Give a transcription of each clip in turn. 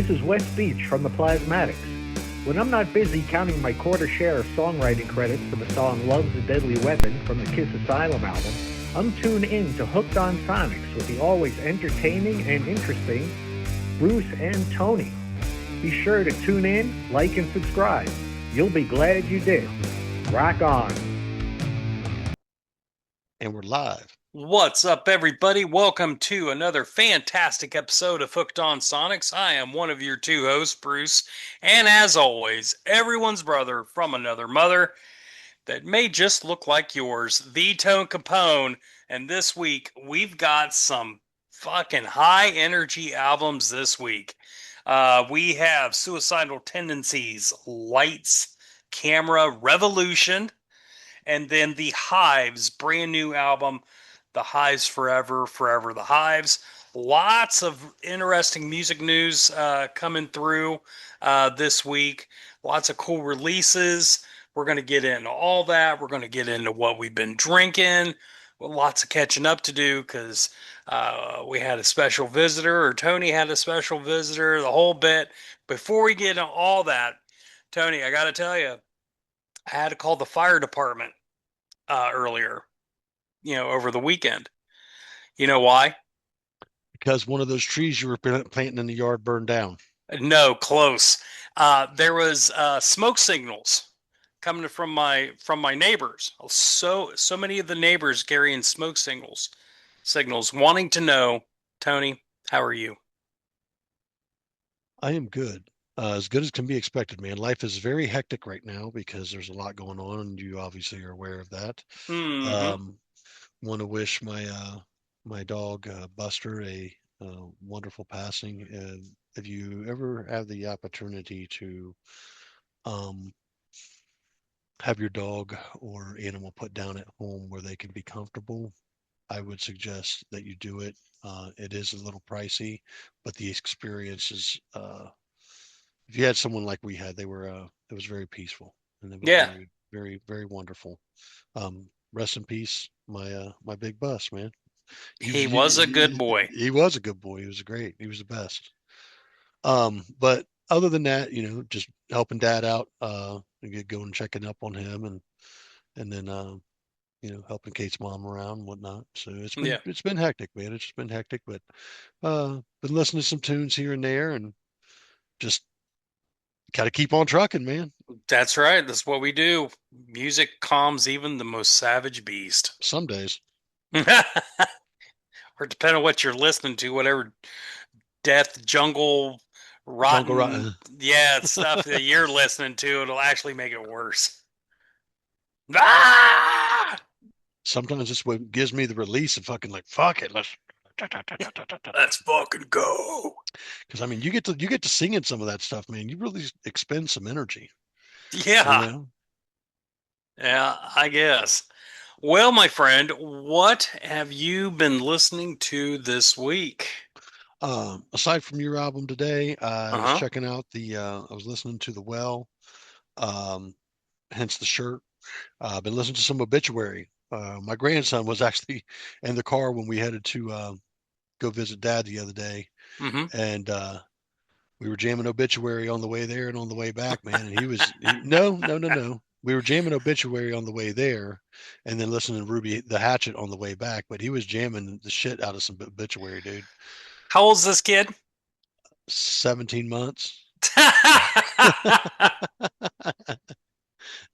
This is West Beach from the Plasmatics. When I'm not busy counting my quarter share of songwriting credits for the song Love's a Deadly Weapon from the Kiss Asylum album, I'm tuned in to Hooked on Sonics with the always entertaining and interesting Bruce and Tony. Be sure to tune in, like, and subscribe. You'll be glad you did. Rock on. And we're live. What's up, everybody? Welcome to another fantastic episode of Hooked on Sonics. I am one of your two hosts, Bruce, and as always, everyone's brother from another mother that may just look like yours, the Tone Capone. And this week, we've got some fucking high energy albums this week. We have Suicidal Tendencies, Lights, Camera, Revolution, and then the Hives brand new album, The Hives Forever, Forever the Hives. Lots of interesting music news coming through this week. Lots of cool releases. We're going to get into all that. We're going to get into what we've been drinking. Well, lots of catching up to do because we had a special visitor, or Tony had a special visitor, the whole bit. Before we get into all that, Tony, I got to tell you, I had to call the fire department earlier, over the weekend. You know why? Because one of those trees you were planting in the yard burned down. No, close. There was smoke signals coming from my neighbors. So many of the neighbors carrying smoke signals, wanting to know, Tony, how are you? I am as good as can be expected, man. Life is very hectic right now because there's a lot going on, and you obviously are aware of that. Mm-hmm. Um, Want to wish my dog Buster a wonderful passing. If you ever have the opportunity to um, have your dog or animal put down at home where they can be comfortable, I would suggest that you do it. It is a little pricey, but the experience is, if you had someone like we had, it was very peaceful and it was Yeah, very, very, very wonderful. Rest in peace, my big bus, man. he was a good boy. He was a good boy. He was great. He was the best. But other than that, just helping dad out, and going checking up on him and then, helping Kate's mom around and whatnot. So Yeah, it's been hectic, man. It's just been hectic, but been listening to some tunes here and there and just got to keep on trucking, man. that's right. That's what we do. Music calms even the most savage beast. Some days. Or depending on what you're listening to, whatever death, jungle, Jungle rotten, Run. yeah, stuff that you're listening to, it'll actually make it worse. Ah! Sometimes this what gives me the release of fucking like fuck it, let's Let's fucking go. because I mean you get to singing some of that stuff, man. You really expend some energy, you Yeah, know. yeah, I guess. Well, my friend, what have you been listening to this week? Aside from your album today, I was Uh-huh. checking out I was listening to the Well, um, hence the shirt. I've been listening to some Obituary. My grandson was actually in the car when we headed to go visit Dad the other day, Mm-hmm. and we were jamming Obituary on the way there and on the way back, man. And no, no, no, no. We were jamming Obituary on the way there, and then listening to Ruby the Hatchet on the way back. But he was jamming the shit out of some Obituary, dude. How old's this kid? 17 months. What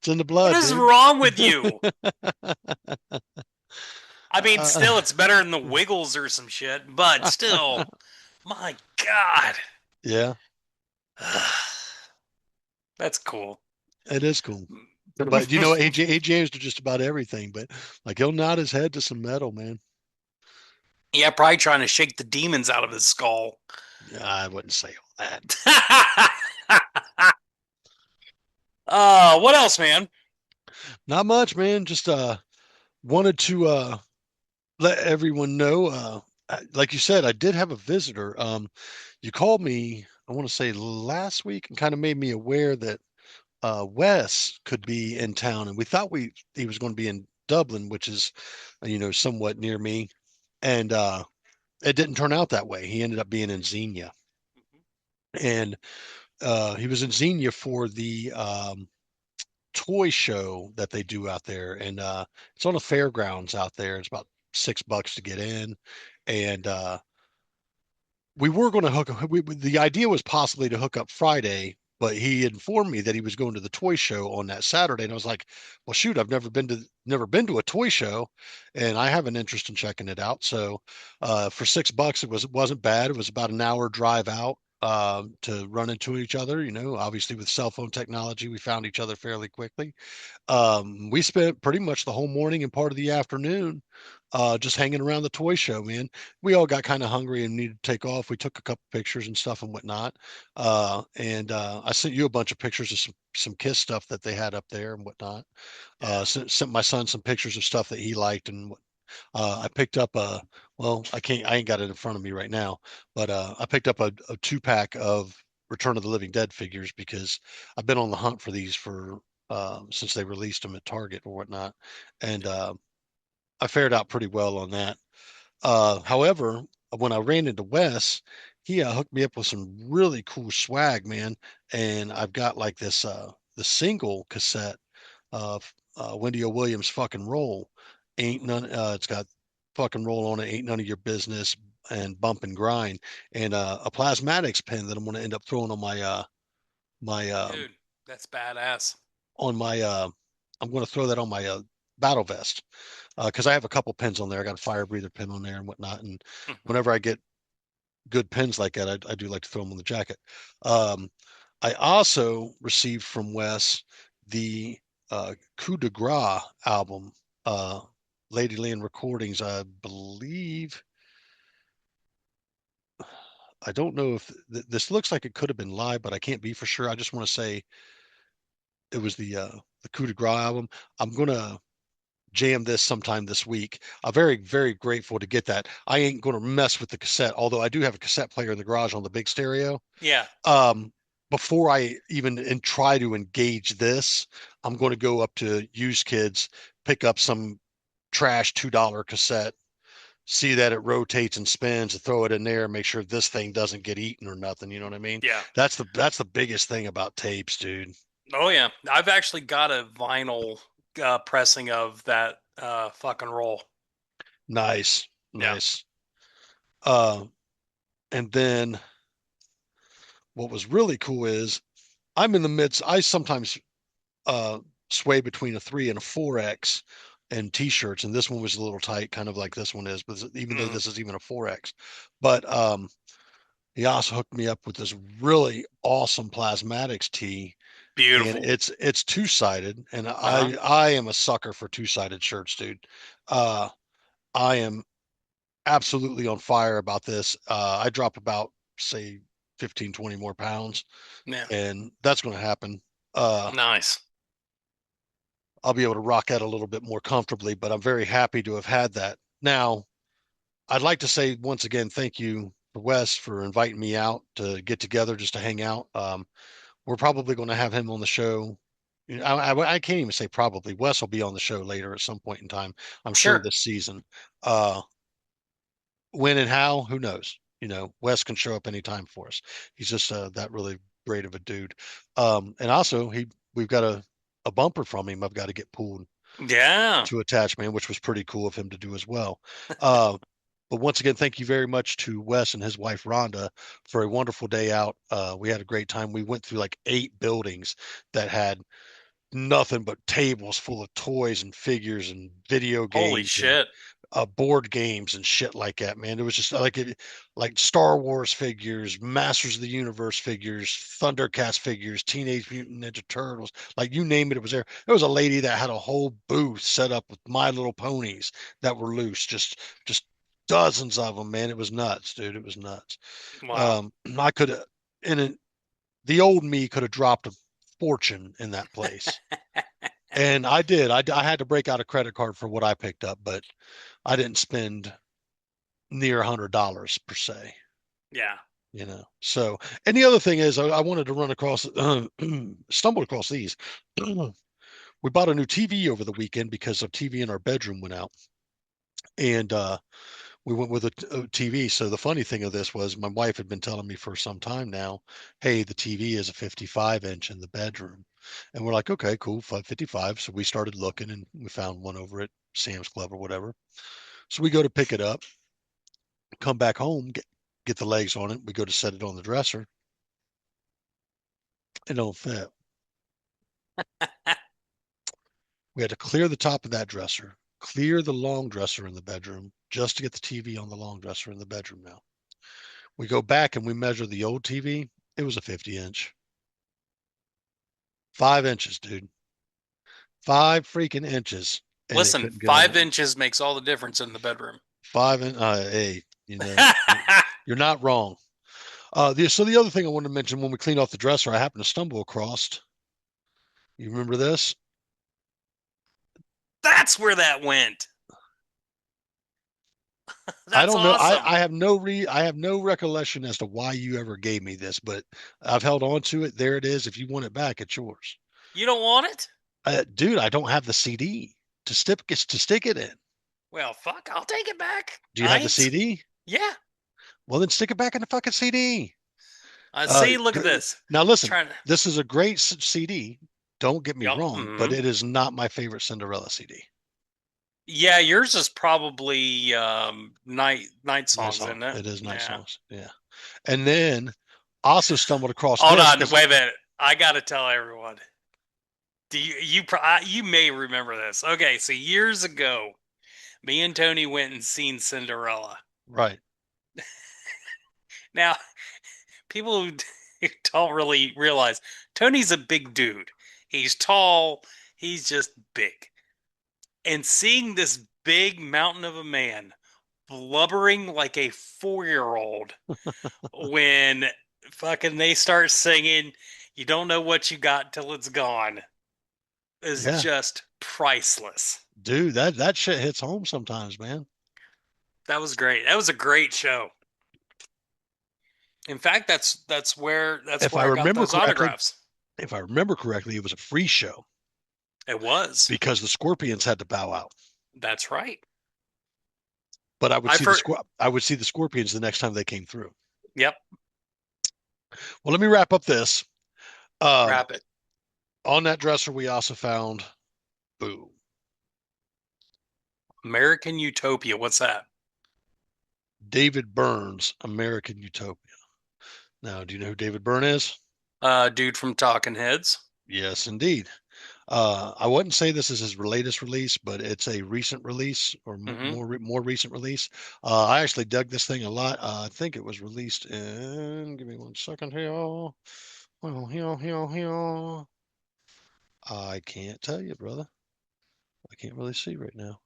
It's in the blood, is dude. wrong with you? I mean, Uh, still, it's better than the Wiggles or some shit, but still, my God. yeah, That's cool. it is cool. But he jams to just about everything. But like he'll nod his head to some metal, man. Yeah, probably trying to shake the demons out of his skull. I wouldn't say all that. What else, man? Not much, man. Just wanted to let everyone know. Like you said, I did have a visitor. You called me, I want to say last week, and kind of made me aware that Wes could be in town, and we thought he was going to be in Dublin, which is, somewhat near me, and it didn't turn out that way. He ended up being in Xenia. and he was in Xenia for the toy show that they do out there, and it's on the fairgrounds out there. It's about $6 to get in, and we were going to hook up. The idea was possibly to hook up Friday, but he informed me that he was going to the toy show on that Saturday, and I was like, "Well, shoot, I've never been to a toy show, and I have an interest in checking it out." So, for $6, it wasn't bad. It was about an hour drive out to run into each other. Obviously with cell phone technology, we found each other fairly quickly. We spent pretty much the whole morning and part of the afternoon just hanging around the toy show, man. We all got kind of hungry and needed to take off. We took a couple pictures and stuff and whatnot. And I sent you a bunch of pictures of some Kiss stuff that they had up there and whatnot. Sent my son some pictures of stuff that he liked, and I picked up I ain't got it in front of me right now, but I picked up a 2-pack of Return of the Living Dead figures because I've been on the hunt for these for since they released them at Target or whatnot, and I fared out pretty well on that. However, when I ran into Wes, he hooked me up with some really cool swag, man, and I've got like the single cassette of Wendy O. Williams' "Fucking Roll." Ain't none. It's got "Fucking Roll" on it. Ain't none of your business, and "Bump and Grind," and a plasmatics pen that I'm going to end up throwing on my Dude, that's badass. on my I'm going to throw that on my battle vest because I have a couple pins on there. I got a fire breather pin on there and whatnot. And whenever I get good pins like that, I do like to throw them on the jacket. I also received from Wes the Coup de Gras album, Ladyland Recordings, I believe. I don't know if this looks like it could have been live, but I can't be for sure. I just want to say it was the Coup de Gras album. I'm gonna jam this sometime this week. I'm very, very grateful to get that. I ain't going to mess with the cassette, although I do have a cassette player in the garage on the big stereo. Yeah. Before I even try to engage this, I'm going to go up to Used Kids, pick up some trash $2 cassette, see that it rotates and spins, and throw it in there, and make sure this thing doesn't get eaten or nothing. You know what I mean? Yeah. That's the biggest thing about tapes, dude. Oh yeah. I've actually got a vinyl pressing of that fucking roll. Nice, Yeah. nice. Uh, and then what was really cool is I'm in the midst. I sometimes uh, sway between a 3 and a 4X and t-shirts, and this one was a little tight, kind of like this one is, but even though this is even a 4X. But he also hooked me up with this really awesome plasmatics tee, and Beautiful. it's two-sided, and Uh-huh. I am a sucker for two-sided shirts, dude. Uh, I am absolutely on fire about this. I dropped about, say, 15, 20 more pounds, Yeah. and that's going to happen. Uh, Nice. I'll be able to rock out a little bit more comfortably, but I'm very happy to have had that. Now, I'd like to say once again, thank you, Wes, for inviting me out to get together just to hang out. We're probably going to have him on the show. I can't even say probably. Wes will be on the show later at some point in time. I'm sure Sure. this season. Uh, when and how, who knows? Wes can show up anytime for us. He's just that really great of a dude. And also, we've got a bumper from him. I've got to get pulled Yeah. to attach, man, which was pretty cool of him to do as well. Uh, but once again, thank you very much to Wes and his wife Rhonda for a wonderful day out. We had a great time. We went through like 8 buildings that had nothing but tables full of toys and figures and video Holy games and shit. board games and shit like that, man. It was just like Star Wars figures, Masters of the Universe figures, Thundercats figures, Teenage Mutant Ninja Turtles, like you name it, it was there. There was a lady that had a whole booth set up with My Little Ponies that were loose, just dozens of them, man. It was nuts, dude. It was nuts. Wow. I could have, in it, the old me could have dropped a fortune in that place. And I did. I had to break out a credit card for what I picked up, but I didn't spend near $100 per se, Yeah. So, and the other thing is, I wanted to run across, stumbled across these. We bought a new TV over the weekend because our TV in our bedroom went out, and we went with a TV. So the funny thing of this was my wife had been telling me for some time now, hey, the TV is a 55-inch in the bedroom. And we're like, okay, cool, 55. So we started looking and we found one over at Sam's Club or whatever. So we go to pick it up, come back home, get the legs on it. We go to set it on the dresser. It don't fit. We had to clear the top of that dresser, clear the long dresser in the bedroom just to get the TV on the long dresser in the bedroom now. We go back and we measure the old TV. It was a 50-inch. 5 inches, dude. 5 freaking inches. And it Listen, couldn't get on five it. inches makes all the difference in the bedroom. Hey, you're not wrong. So the other thing I wanted to mention when we cleaned off the dresser, I happened to stumble across. You remember this? That's where that went. I That's don't know. awesome. I have no recollection as to why you ever gave me this, but I've held on to it. There it is. If you want it back, it's yours. You don't want it? Dude, I don't have the CD to stick it in. Well, fuck, I'll take it back. Do you have the CD? Yeah. Well, then stick it back in the fucking CD. See, look at this. Now listen, Trying to. this is a great CD. Don't get me Yep. wrong, but it is not my favorite Cinderella CD. Yeah, yours is probably night Night songs, song. isn't it? It is night Yeah. songs. Yeah. And then also stumbled across Hold this on, because wait a minute. I gotta tell everyone. Do you may remember this? Okay, so years ago, me and Tony went and seen Cinderella. right. Now, people who don't really realize Tony's a big dude. He's tall. He's just big. And seeing this big mountain of a man blubbering like a 4-year-old when fucking they start singing, you don't know what you got till it's gone, is Yeah. just priceless. Dude, that shit hits home sometimes, man. That was great. That was a great show. In fact, that's where If I I got remember those correctly, autographs. it was a free show It was. because the Scorpions had to bow out. That's right. But I've heard. I would see the Scorpions the next time they came through. Yep. Well, let me wrap up this. Um, Wrap it. on that dresser, we also found boom. American Utopia. What's that? David Byrne's American Utopia. Now, do you know who David Byrne is? Dude from Talking Heads. Yes, indeed. I wouldn't say this is his latest release, but it's a recent release or more recent release. I actually dug this thing a lot. I think it was released in. Give me 1 second here. Well, here. I can't tell you, brother. I can't really see right now.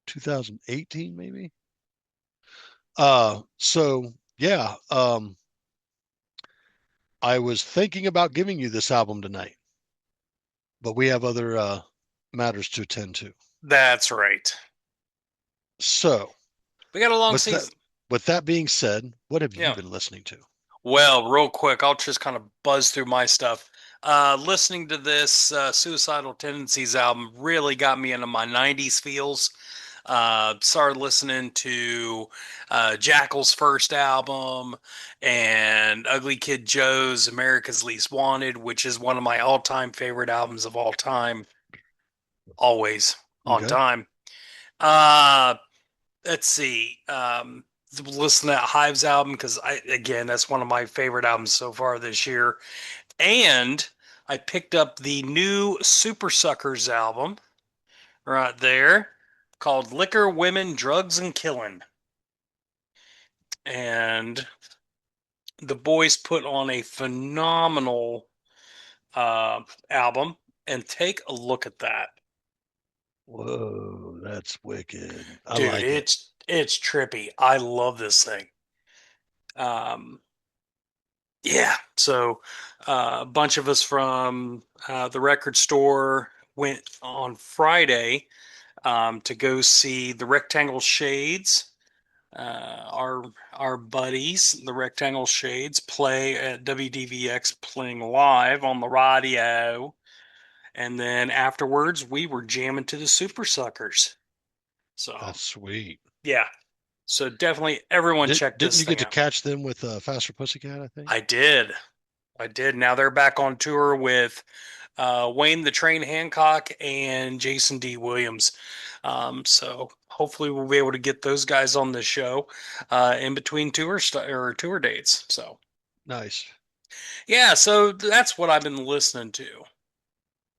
2018 maybe. So yeah. I was thinking about giving you this album tonight, but we have other matters to attend to. That's right. So, We got a long with season. with that being said, what have you Yeah. been listening to? Well, real quick, I'll just kind of buzz through my stuff. Listening to this Suicidal Tendencies album really got me into my 90s feels. Started listening to Jackal's first album and Ugly Kid Joe's America's Least Wanted, which is one of my all-time favorite albums of all time. Always on Okay. time. Let's see. Listen to that Hives album because that's one of my favorite albums so far this year. And I picked up the new Super Suckers album right there called Liquor, Women, Drugs, and Killing. And the boys put on a phenomenal album. And take a look at that. Whoa, that's wicked. I Dude, like it. it's trippy. I love this thing. Yeah, so a bunch of us from the record store went on Friday to go see the Rectangle Shades. Our buddies, the Rectangle Shades, play at WDVX playing live on the radio, And then afterwards, we were jamming to the Super Suckers. So, That's sweet. yeah. So definitely everyone check Didn't this you get thing to out. catch them with Faster Pussycat, I think? I did. I did. Now they're back on tour with Wayne the Train Hancock and Jason D. Williams. So hopefully we'll be able to get those guys on the show in between or tour dates. So Nice. yeah, so that's what I've been listening to.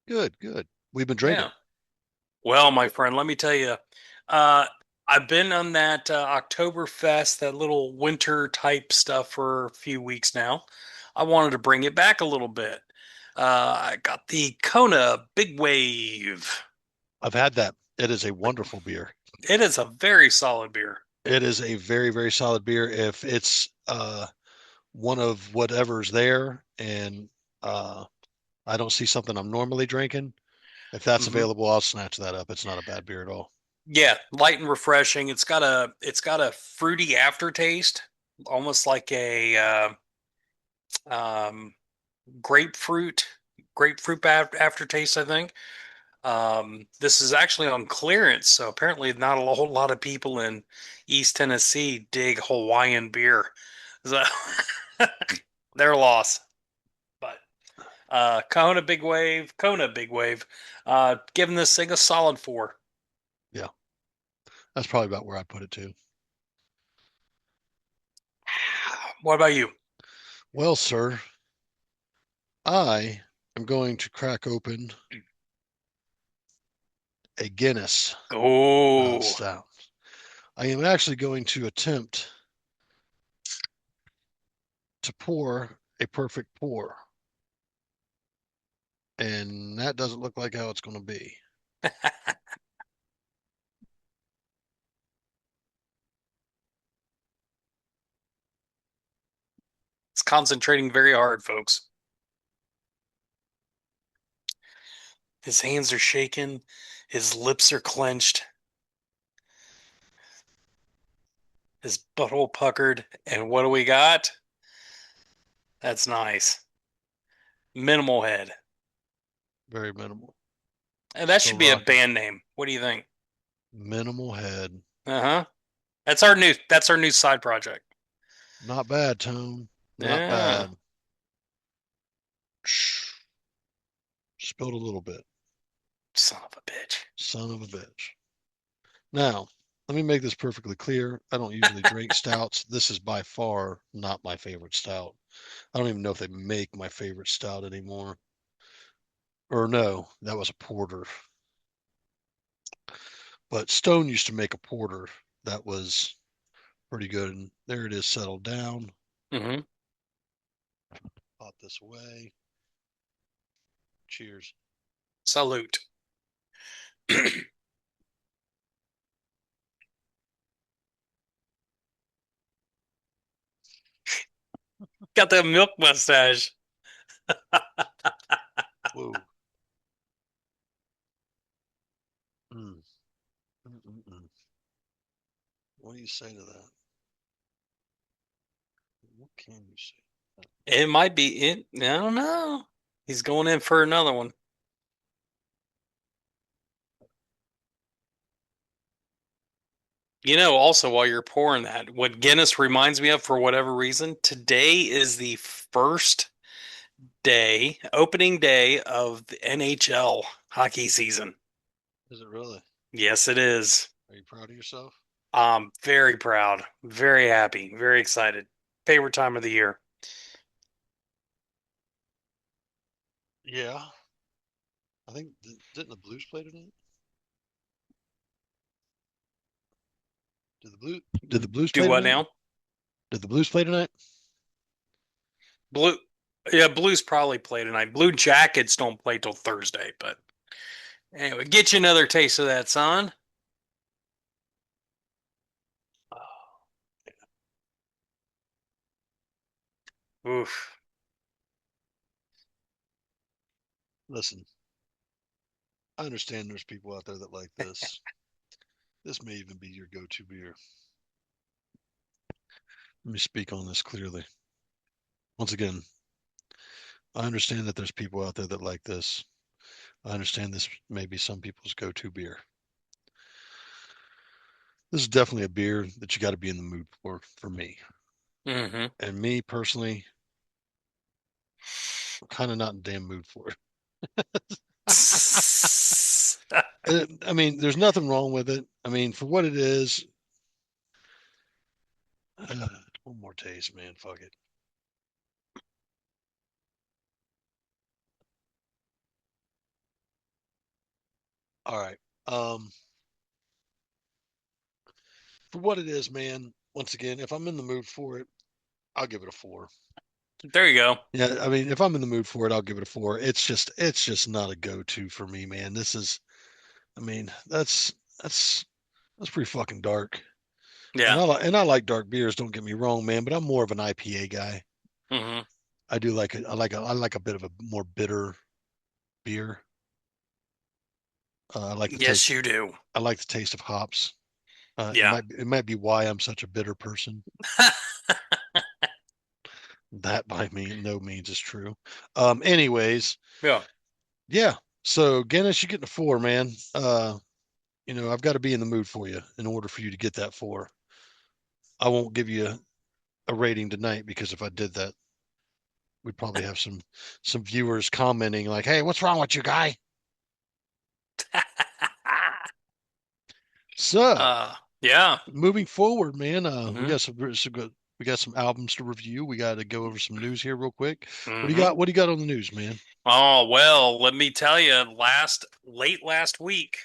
Good, good. We've been Yeah. drinking. Well, my friend, let me tell you, uh, I've been on that Oktoberfest, that little winter type stuff for a few weeks now. I wanted to bring it back a little bit. I got the Kona Big Wave. I've had that. It is a wonderful beer. It is a very solid beer. It is a very, very solid beer. If it's one of whatever's there and uh I don't see something I'm normally drinking, if that's Hmm. available, I'll snatch that up. It's not a bad beer at all. Yeah, light and refreshing. It's got a fruity aftertaste, almost like a um, grapefruit aftertaste, I think. This is actually on clearance, so apparently not a whole lot of people in East Tennessee dig Hawaiian beer. So their loss. But Kona Big Wave, giving this thing a solid 4. Yeah, that's probably about where I put it too. What about you? Well, sir, I am going to crack open a Guinness Oh, stout. I am actually going to attempt to pour a perfect pour, and that doesn't look like how it's going to be. it's concentrating very hard, folks. His hands are shaking, his lips are clenched, his butthole puckered, and what do we got? That's nice. Minimal Head. Very minimal. And that Still should be a rocking. band name. What do you think? Minimal Head. Uh-huh. That's our new side project. Not bad, Tone. Not Yeah. bad. Spilled a little bit. Son of a bitch. Son of a bitch. Now, let me make this perfectly clear. I don't usually drink stouts. This is by far not my favorite stout. I don't even know if they make my favorite stout anymore. Or no, that was a porter. But Stone used to make a porter that was pretty good. And there it is, settled down. Mm-hmm. Pot this away. Cheers. Salute. Got that milk mustache. Whoa. Mm. Mm-mm-mm. What do you say to that? What can you say? It might be it. I don't know. He's going in for another one. Also while you're pouring that, what Guinness reminds me of for whatever reason, today is the first opening day of the NHL hockey season. Is it really? Yes, it is. Are you proud of yourself? I'm very proud, very happy, very excited. Favorite time of the year. Yeah. I think didn't the Blues play tonight? Did the Blues Do play what tonight? now? Did the Blues play tonight? Blue, yeah, Blues probably play tonight. Blue Jackets don't play till Thursday, but anyway, get you another taste of that, son. Oof. Listen, I understand there's people out there that like this. This may even be your go-to beer. Let me speak on this clearly. Once again, I understand that there's people out there that like this. I understand this may be some people's go-to beer. This is definitely a beer that you got to be in the mood for me. Mm-hmm. And me personally, I'm kind of not in the damn mood for it. I mean, there's nothing wrong with it. I mean, for what it is, one more taste, man. Fuck it. All right. For what it is, man. Once again, if I'm in the mood for it, I'll give it a 4. There you go. Yeah, I mean, if I'm in the mood for it, I'll give it a 4. It's just not a go-to for me, man. This is, I mean, that's that's pretty fucking dark. And Yeah. I like dark beers. Don't get me wrong, man. But I'm more of an IPA guy. Mm-hmm. I do like it. I like a bit of a more bitter beer. I like the Yes, taste. you do. I like the taste of hops. It Yeah. might be why I'm such a bitter person. That by me no means is true. Anyways, Yeah. yeah. So Guinness, you're getting a 4, man. I've got to be in the mood for you in order for you to get that 4. I won't give you a rating tonight because if I did that, we'd probably have some viewers commenting like, "Hey, what's wrong with you, guy?" So Yeah. moving forward, man, we Mm-hmm. got we got some albums to review. We got to go over some news here real quick. What do you Mm-hmm. got? What do you got on the news, man? Oh, well, let me tell you, late last week,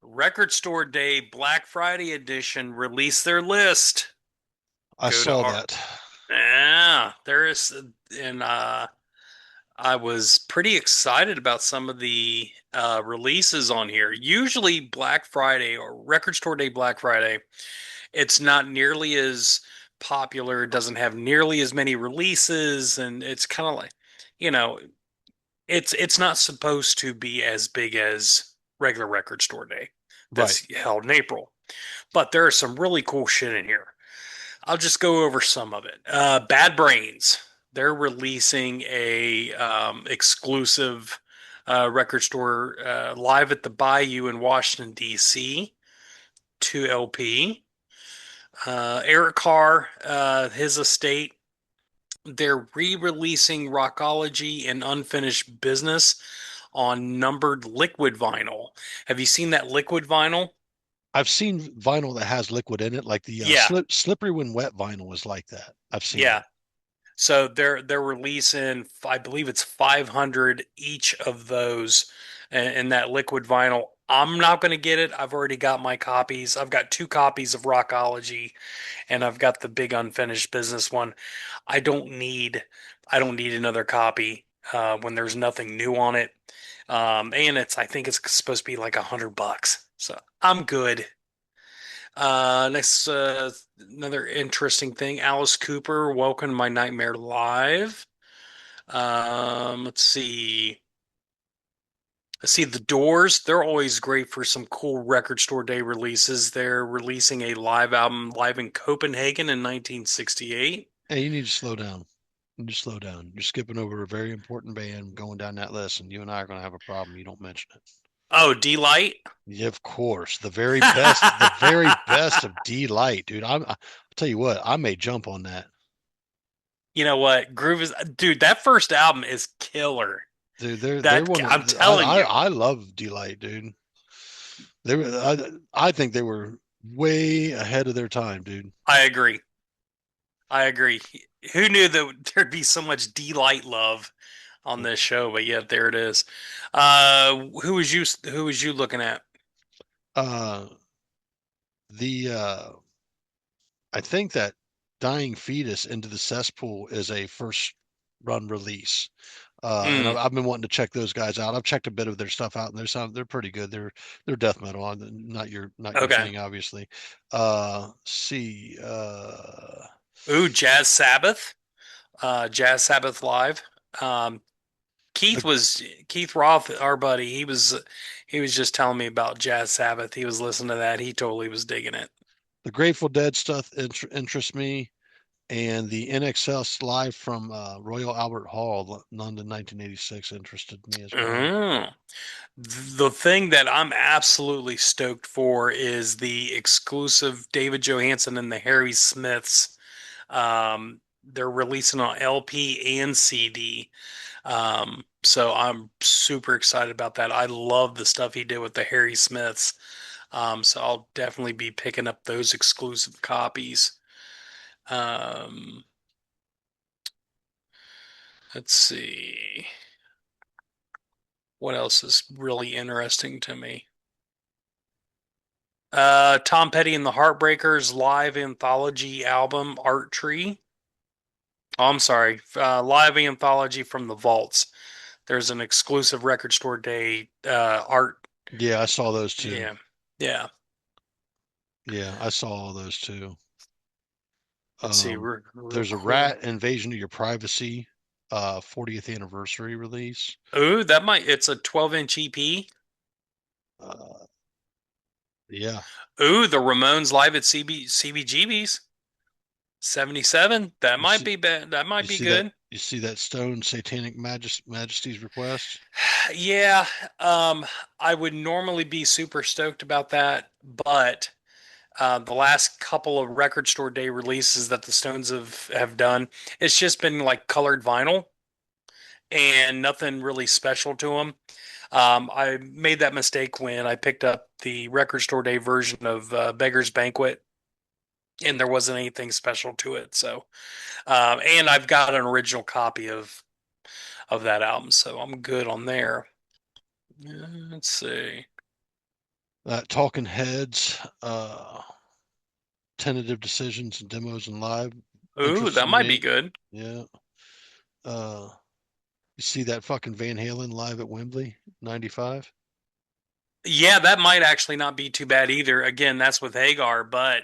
Record Store Day Black Friday edition released their list. I Go to saw our that. Yeah, there is and I was pretty excited about some of the releases on here. Usually Black Friday or Record Store Day Black Friday, it's not nearly as popular, it doesn't have nearly as many releases, and it's kind of like, you know, it's not supposed to be as big as regular Record Store Day Right. that's held in April. But there are some really cool shit in here. I'll just go over some of it. Bad Brains. They're releasing a exclusive record store live at the Bayou in Washington D.C. 2 LP. Eric Carr, his estate. They're re-releasing Rockology and Unfinished Business on numbered liquid vinyl. Have you seen that liquid vinyl? I've seen vinyl that has liquid in it, like the Yeah, slippery when wet vinyl is like that. I've seen yeah. it. So they're releasing, I believe it's 500 each of those in that liquid vinyl. I'm not going to get it. I've already got my copies. I've got 2 copies of Rockology, and I've got the big unfinished business one. I don't need I don't need another copy when there's nothing new on it. And I think it's supposed to be like $100. So I'm good. Next, another interesting thing. Alice Cooper, Welcome to My Nightmare Live. Let's see. Let's see, The Doors. They're always great for some cool record store day releases. They're releasing a live album live in Copenhagen in 1968. Hey, you need to slow down. You need to slow down. You're skipping over a very important band going down that list, and you and I are going to have a problem. You don't mention it. Oh, D-Light. Yeah, of course. The very best of D Light, dude. I'll tell you what, I may jump on that. You know what? Groove is, dude, that first album is killer. Dude, they're That one I'm of telling you, I love D Light, dude. They were I think they were way ahead of their time, dude. I agree. I agree. Who knew that there'd be so much D-Light love on this show? But yeah, there it is. Who was you looking at? Uh the I think that Dying Fetus into the Cesspool is a first run release. And Mm, I've been wanting to check those guys out. I've checked a bit of their stuff out, and they're pretty good. They're death metal, not your okay. thing, obviously. See, Ooh, Jazz Sabbath. Jazz Sabbath live. Um, Keith the was Keith Roth, our buddy. He was just telling me about Jazz Sabbath. He was listening to that. He totally was digging it. the Grateful Dead stuff interests me. And the NXS live from Royal Albert Hall, London, 1986, interested me as well. Mm. The thing that I'm absolutely stoked for is the exclusive David Johansen and the Harry Smiths. They're releasing on LP and CD. So I'm super excited about that. I love the stuff he did with the Harry Smiths. So I'll definitely be picking up those exclusive copies. Um, let's see. What else is really interesting to me? Tom Petty and the Heartbreakers live anthology album Art Tree. Oh, I'm sorry. Live anthology from the Vaults. There's an exclusive record store day art. Yeah, I saw those too. Yeah. Yeah. Yeah, I saw all those too. Let's see. Real There's a quick. Rat Invasion of Your Privacy 40th anniversary release. Ooh, it's a 12-inch EP. Uh, yeah, Ooh, the Ramones live at CBGB's 77. That you might see be bad. That you might be see that good. you see that Stone Satanic Majesty's Request. Yeah, I would normally be super stoked about that, but the last couple of record store day releases that the Stones have done, it's just been like colored vinyl and nothing really special to them. I made that mistake when I picked up the record store day version of Beggar's Banquet, and there wasn't anything special to it. So, and I've got an original copy of that album, so I'm good on there. Let's see. Talking Heads, tentative decisions and demos and live Ooh, interests that in might be me. good. Yeah. Uh, you see that fucking Van Halen live at Wembley, 95? Yeah, that might actually not be too bad either. Again, that's with Hagar, but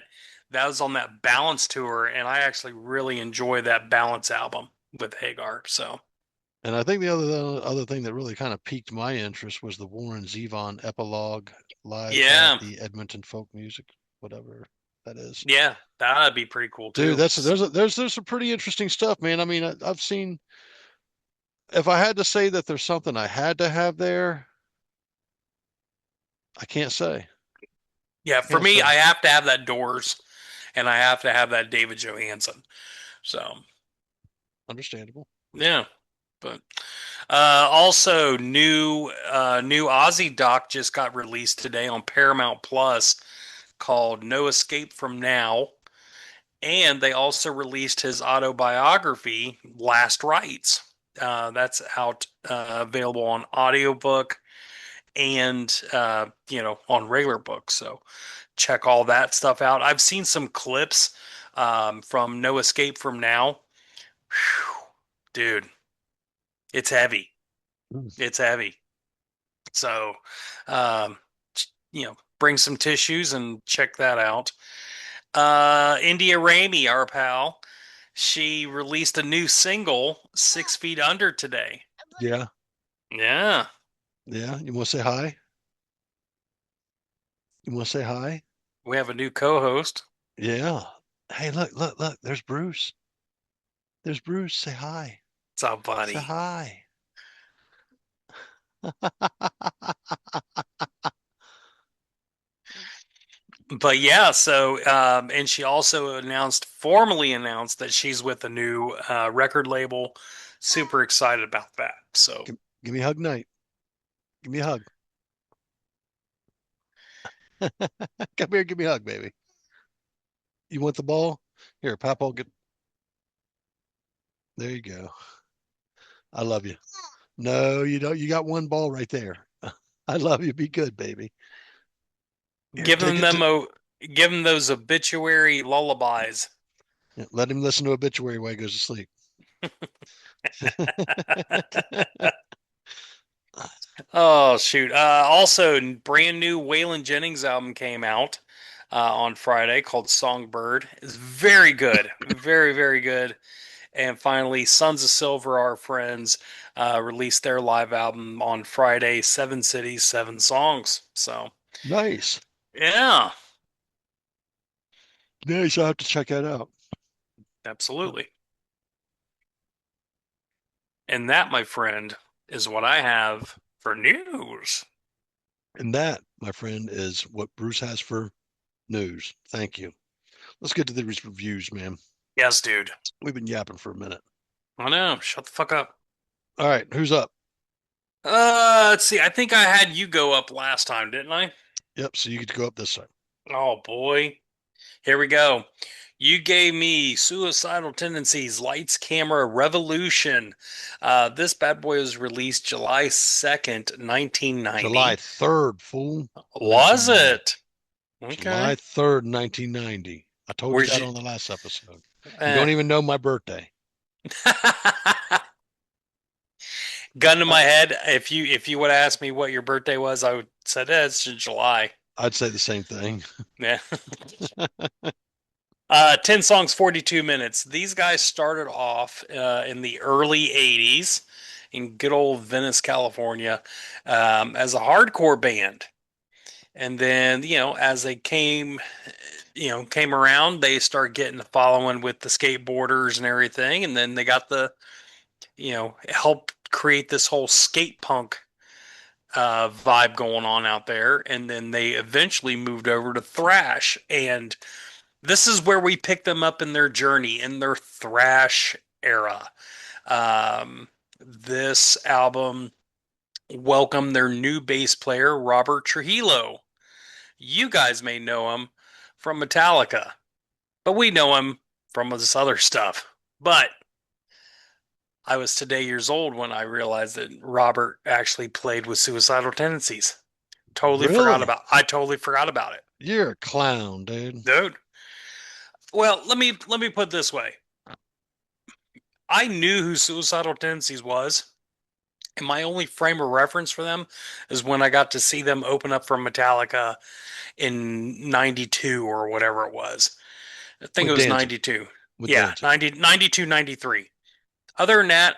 that was on that Balance tour, and I actually really enjoy that Balance album with Hagar. So, And I think the other thing that really kind of piqued my interest was the Warren Zevon epilogue live at yeah, the Edmonton Folk Music, whatever that is. yeah, that'd be pretty cool Dude, too. there's some pretty interesting stuff, man. I mean, I've seen. If I had to say that there's something I had to have there, I can't say. Yeah, I for can't me, say. I have to have that Doors, and I have to have that David Johansen. So, Understandable. yeah, but also new Aussie doc just got released today on Paramount Plus called No Escape from Now. And they also released his autobiography, Last Rites. That's out available on audiobook and on regular books. So check all that stuff out. I've seen some clips from No Escape from Now. Whew, dude, it's heavy. Mm. It's heavy. So um, bring some tissues and check that out. India Ramey, our pal, she released a new single, 6 Feet Under, today. Yeah, Yeah. yeah. You want to say hi? You want to say hi? We have a new co-host. Yeah. Hey, look. There's Bruce. There's Bruce. Say hi. What's up, Say buddy? hi. But yeah, so and she also formally announced that she's with a new record label. Super excited about that. So Give me a hug night. Give me a hug. Come here, give me a hug, baby. You want the ball? Here, Papa, get. There you go. I love you. No, you don't. You got one ball right there. I love you. Be good, baby. Here, take giving it them to. a giving those obituary lullabies. Yeah, let him listen to obituary while he goes to sleep. Oh shoot! Also, brand new Waylon Jennings album came out on Friday called Songbird. It's very good, very very good. And finally, Sons of Silver, our friends, released their live album on Friday. 7 cities, 7 songs. So Nice. yeah, Nice. I'll have to check that out. Absolutely. And that, my friend, is what I have for news. And that, my friend, is what Bruce has for news. Thank you. Let's get to these reviews, man. Yes, dude. We've been yapping for a minute. I know. Shut the fuck up. All right, who's up? Let's see. I think I had you go up last time, didn't I? Yep, so you get to go up this side. Oh boy. Here we go. You gave me Suicidal Tendencies, Lights, Camera, Revolution. This bad boy was released July 2nd, July 1990. 3rd, fool. Was 1990. it? July Okay. 3rd, 1990. I told you Where's that you? on the last episode. You Eh. don't even know my birthday. Gun to I, my head, if you would ask me what your birthday was, I would said it's in July. I'd say the same thing. Yeah. 10 songs, 42 minutes. These guys started off in the early 80s in good old Venice, California, as a hardcore band. And then, as they came around, they start getting the following with the skateboarders and everything. And then they got help create this whole skate punk vibe going on out there. And then they eventually moved over to thrash. And this is where we pick them up in their journey, in their thrash era. This album welcomed their new bass player, Robert Trujillo. You guys may know him from Metallica, but we know him from this other stuff. But I was today years old when I realized that Robert actually played with Suicidal Tendencies. Really? I totally forgot about it. You're a clown, dude. Dude. Well, let me put it this way. I knew who Suicidal Tendencies was, and my only frame of reference for them is when I got to see them open up for Metallica in 92 or whatever it was. I think it With was dancing. 92. With Yeah, dancing. 92, 93. Other than that,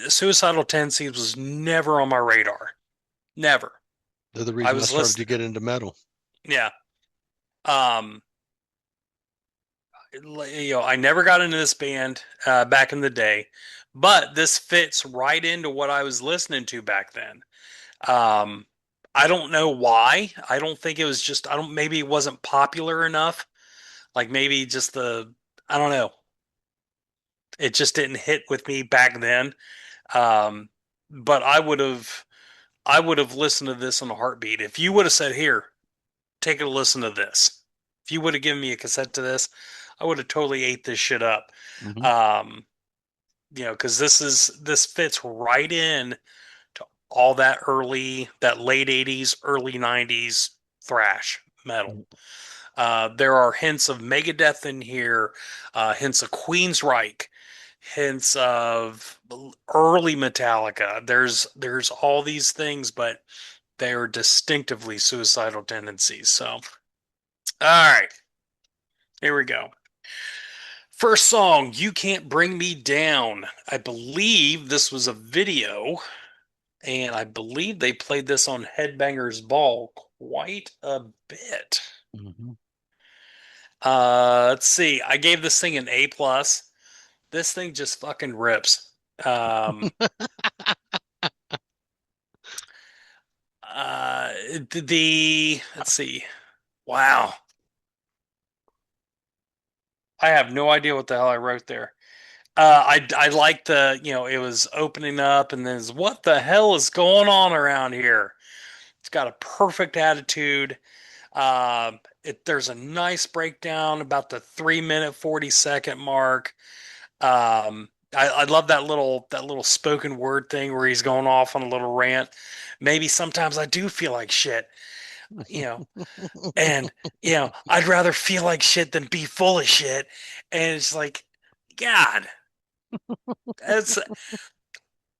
Suicidal Tendencies was never on my radar. Never. They're the I reason I was started to listening. get into metal. Yeah. Um, I never got into this band back in the day, but this fits right into what I was listening to back then. Um, I don't know why. I don't think it was just, I don't, maybe it wasn't popular enough. Like maybe just I don't know. It just didn't hit with me back then. Um, but I would have listened to this in a heartbeat. If you would have said, here, take a listen to this. If you would have given me a cassette to this, I would have totally ate this shit up. Mm-hmm. Um, because this fits right in to all that late 80s, early 90s thrash metal. There are hints of Megadeth in here, hints of Queensryche, hints of early Metallica. There's all these things, but they are distinctively Suicidal Tendencies. So, all right, here we go. First song, You Can't Bring Me Down. I believe this was a video, and I believe they played this on Headbangers Ball quite a bit. Mm-hmm. Let's see. I gave this thing an A plus. This thing just fucking rips. Um, uh, let's see. Wow. I have no idea what the hell I wrote there. I like it was opening up and then what the hell is going on around here? It's got a perfect attitude. There's a nice breakdown about the 3 minute 40 second mark. I love that little spoken word thing where he's going off on a little rant. Maybe sometimes I do feel like shit, you know, and I'd rather feel like shit than be full of shit. And it's like, God, it's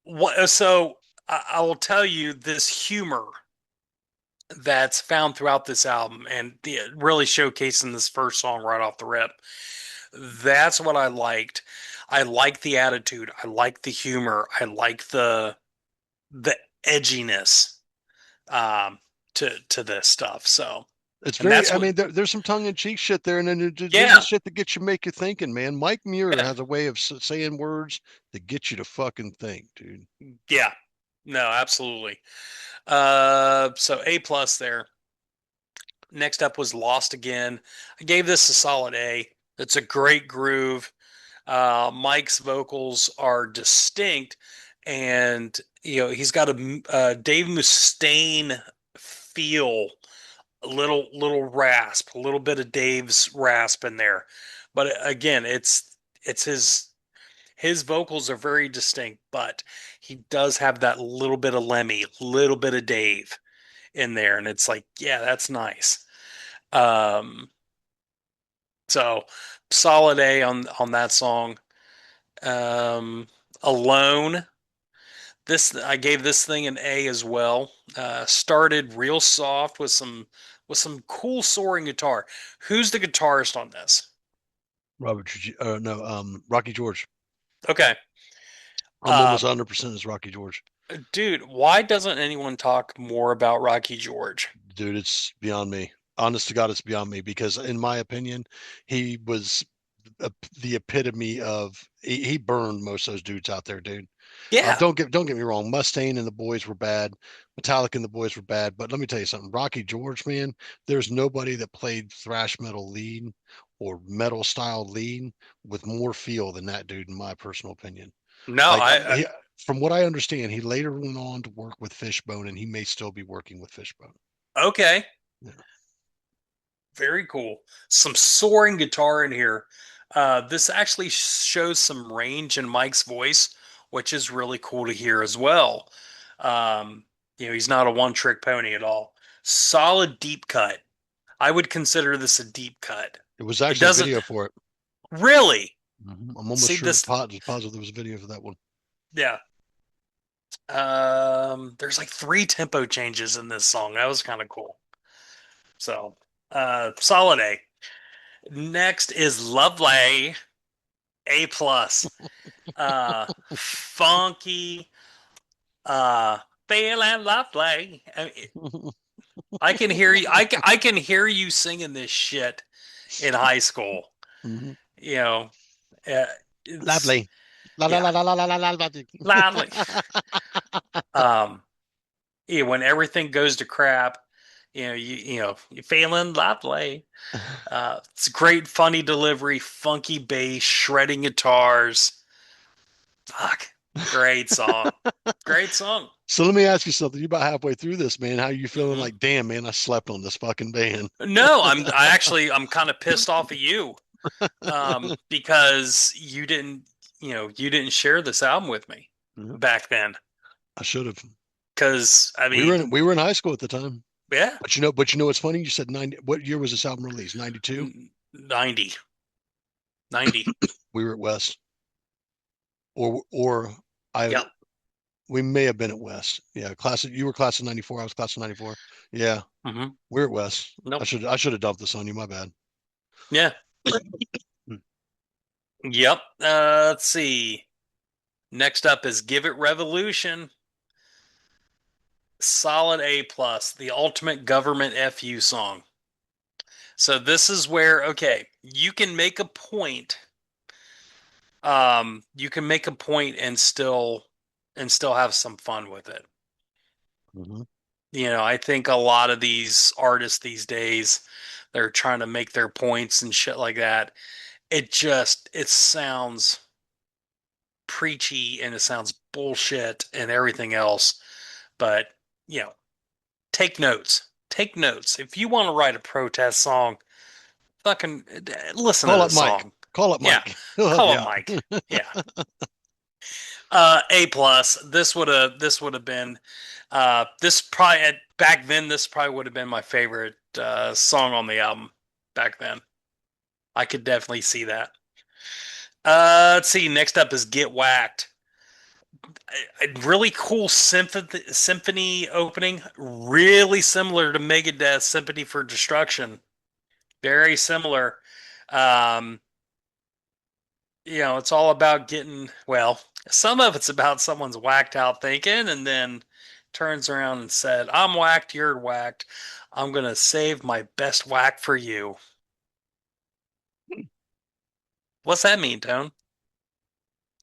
what. So I will tell you this humor that's found throughout this album, and really showcasing this first song right off the rip. That's what I liked. I like the attitude. I like the humor. I like the edginess um, to this stuff. So It's And very, that's I what, mean, there's some tongue in cheek shit there, and then there's the yeah, shit that gets you, make you thinking, man. Mike Muir yeah, has a way of saying words that get you to fucking think, dude. yeah. No, absolutely. So A plus there. Next up was Lost Again. I gave this a solid A. It's a great groove. Mike's vocals are distinct, and he's got a Dave Mustaine feel, a little rasp, a little bit of Dave's rasp in there. But again, it's his vocals are very distinct, but he does have that little bit of Lemmy, little bit of Dave in there, and it's like, yeah, that's nice. Um, so solid A on that song. Um, Alone. This I gave this thing an A as well. Started real soft with some cool soaring guitar. Who's the guitarist on this? No, Rocky George. Okay. I'm Uh, almost 100% as Rocky George. dude, why doesn't anyone talk more about Rocky George? Dude, it's beyond me. Honest to God, it's beyond me because, in my opinion, he was the epitome of he burned most of those dudes out there, dude. Yeah. Don't get me wrong. Mustaine and the boys were bad. Metallica and the boys were bad. But let me tell you something. Rocky George, man, there's nobody that played thrash metal lead or metal style lead with more feel than that dude, in my personal opinion. No, Like from what I understand, he later went on to work with Fishbone, and he may still be working with Fishbone. okay. Yeah. Very cool. Some soaring guitar in here. This actually shows some range in Mike's voice, which is really cool to hear as well. Um, he's not a one-trick pony at all. Solid deep cut. I would consider this a deep cut. It was It actually a doesn't video for it. really I'm almost see sure this. positive there was a video for that one. Yeah. There's like three tempo changes in this song. That was kind of cool. So, solid A. Next is Lovely. A plus. Funky, uh, feeling lovely. I can hear you. I can hear you singing this shit in high school. Mhm. You know, uh, it's Lovely. La la yeah, la la la la la la. loudly. Um, yeah, when everything goes to crap, you're feeling lovely. It's great, funny delivery, funky bass, shredding guitars. Fuck, great song. Great song. So let me ask you something. You about halfway through this, man. How you feeling? Hmm. Like, damn, man, I slept on this fucking band. No, I'm kind of pissed off at you, because you didn't share this album with me Yeah, back then. I should have. Because I We were mean, in high school at the time. yeah, But you know what's funny? You said 90. What year was this album released? 92. 90, 90. We were at West, or I Yep. we may have been at West. Yeah, you were class of 94. I was class of 94. Yeah, Hmm. we're at West. Nope. I should have dumped this on you. My bad. Yeah. Yep. Let's see. Next up is Give It Revolution. Solid A plus. The ultimate government FU song. So this is where, okay, you can make a point and still have some fun with it. Mhm. I think a lot of these artists these days, they're trying to make their points and shit like that. It sounds preachy and it sounds bullshit and everything else. But, you know, take notes. Take notes. If you want to write a protest song, fucking listen to Call up this Mike. song. Call up Yeah. Mike. He'll help Call you him out. Mike. Yeah. A plus. This would have been this probably back then. This probably would have been my favorite song on the album back then. I could definitely see that. Let's see. Next up is Get Whacked. A really cool symphony opening, really similar to Megadeth's Symphony for Destruction. Very similar. Um, it's all about getting, well, some of it's about someone's whacked out thinking, and then turns around and said, "I'm whacked, you're whacked. I'm gonna save my best whack for you." What's that mean, Tone?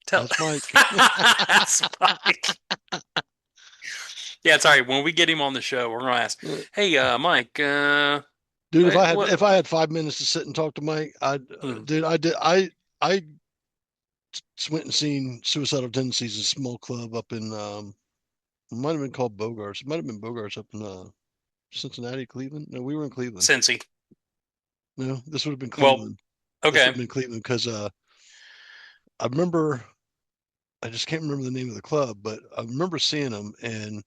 Tell. That's Mike. That's Mike. Yeah, it's all right. When we get him on the show, we're gonna ask, "Hey, Mike, Dude, what?" if I had 5 minutes to sit and talk to Mike, Hmm. dude, I went and seen Suicidal Tendencies, a small club up in it might have been called Bogarts. It might have been Bogarts up in Cincinnati, Cleveland. No, we were in Cleveland. Cincy. No, this would have been Well, Cleveland. This would okay. have been Cleveland because I remember I just can't remember the name of the club, but I remember seeing them, and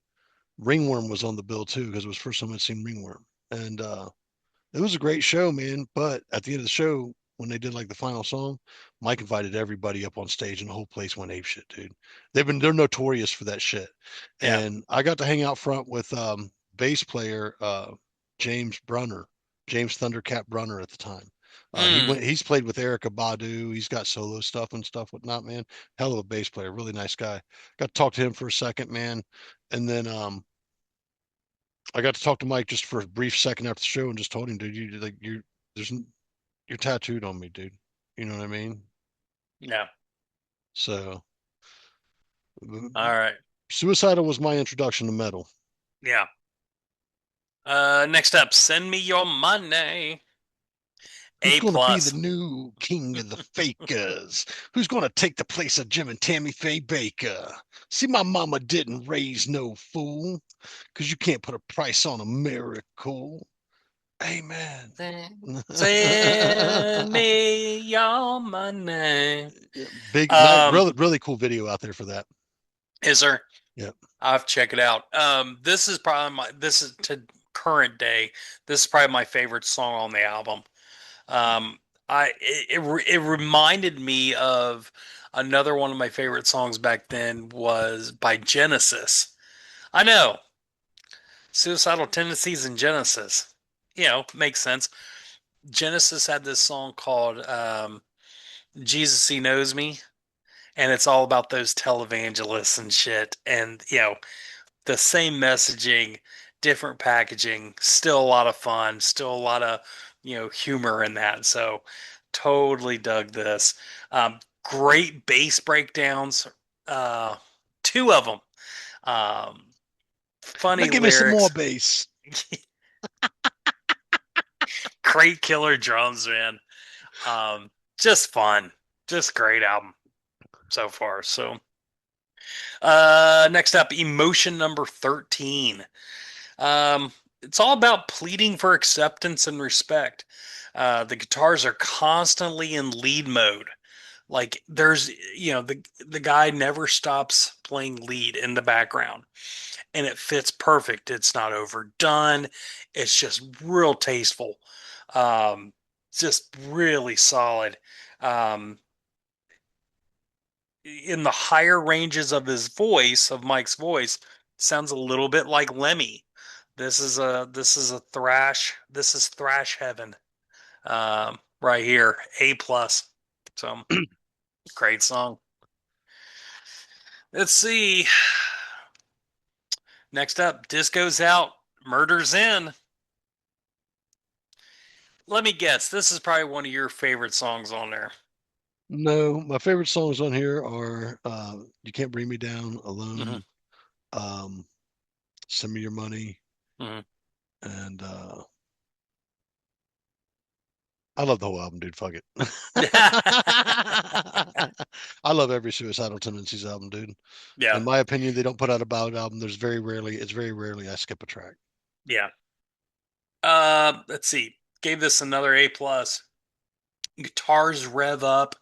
Ringworm was on the bill too because it was the first time I'd seen Ringworm, and it was a great show, man. But at the end of the show, when they did like the final song, Mike invited everybody up on stage, and the whole place went ape shit, dude. They're notorious for that shit. Yeah. And I got to hang out front with bass player James Brunner, James Thundercat Brunner at the time. Mm, He's played with Erica Badu. He's got solo stuff and stuff whatnot, man. Hell of a bass player, really nice guy. Got to talk to him for a second, man. And then I got to talk to Mike just for a brief second after the show and just told him, dude, there's you're tattooed on me, dude. You know what I mean? yeah. So All right. Suicidal was my introduction to metal. Yeah. Next up, send me your money. Who's A going to be the plus. new king of the fakers? Who's going to take the place of Jim and Tammy Faye Baker? See, my mama didn't raise no fool, because you can't put a price on a miracle. Amen. Send me your money. Big night, Um, really cool video out there for that. is there? Yep. I'll have to check it out. This is probably this is to current day. This is probably my favorite song on the album. Um, it reminded me of another one of my favorite songs back then was by Genesis. I know, Suicidal Tendencies and Genesis. Makes sense. Genesis had this song called Jesus He Knows Me, and it's all about those televangelists and shit. And, the same messaging, different packaging, still a lot of fun, still a lot of, humor in that. So totally dug this. Great bass breakdowns, uh, two of them. Um, Now funny give me some more lyrics, bass. great killer drums, man. Just fun, just great album so far. So, next up, emotion number 13. It's all about pleading for acceptance and respect. The guitars are constantly in lead mode. Like there's, the guy never stops playing lead in the background, and it fits perfect. It's not overdone. It's just real tasteful. Um, just really solid. Um, in the higher ranges of his voice, of Mike's voice, sounds a little bit like Lemmy. This is a thrash. This is thrash heaven. Right here, A plus. So great song. Let's see. Next up, Disco's out, Murder's in. Let me guess. This is probably one of your favorite songs on there. No, my favorite songs on here are "You Can't Bring Me Down," Mm-hmm. "Alone," um, "Send Me Your Money," Mm-hmm. and I love the whole album, dude. Fuck it. I love every Suicidal Tendencies album, dude. Yeah, In my opinion, they don't put out a ballad album. It's very rarely I skip a track. yeah. Let's see. Gave this another A plus. Guitars rev up,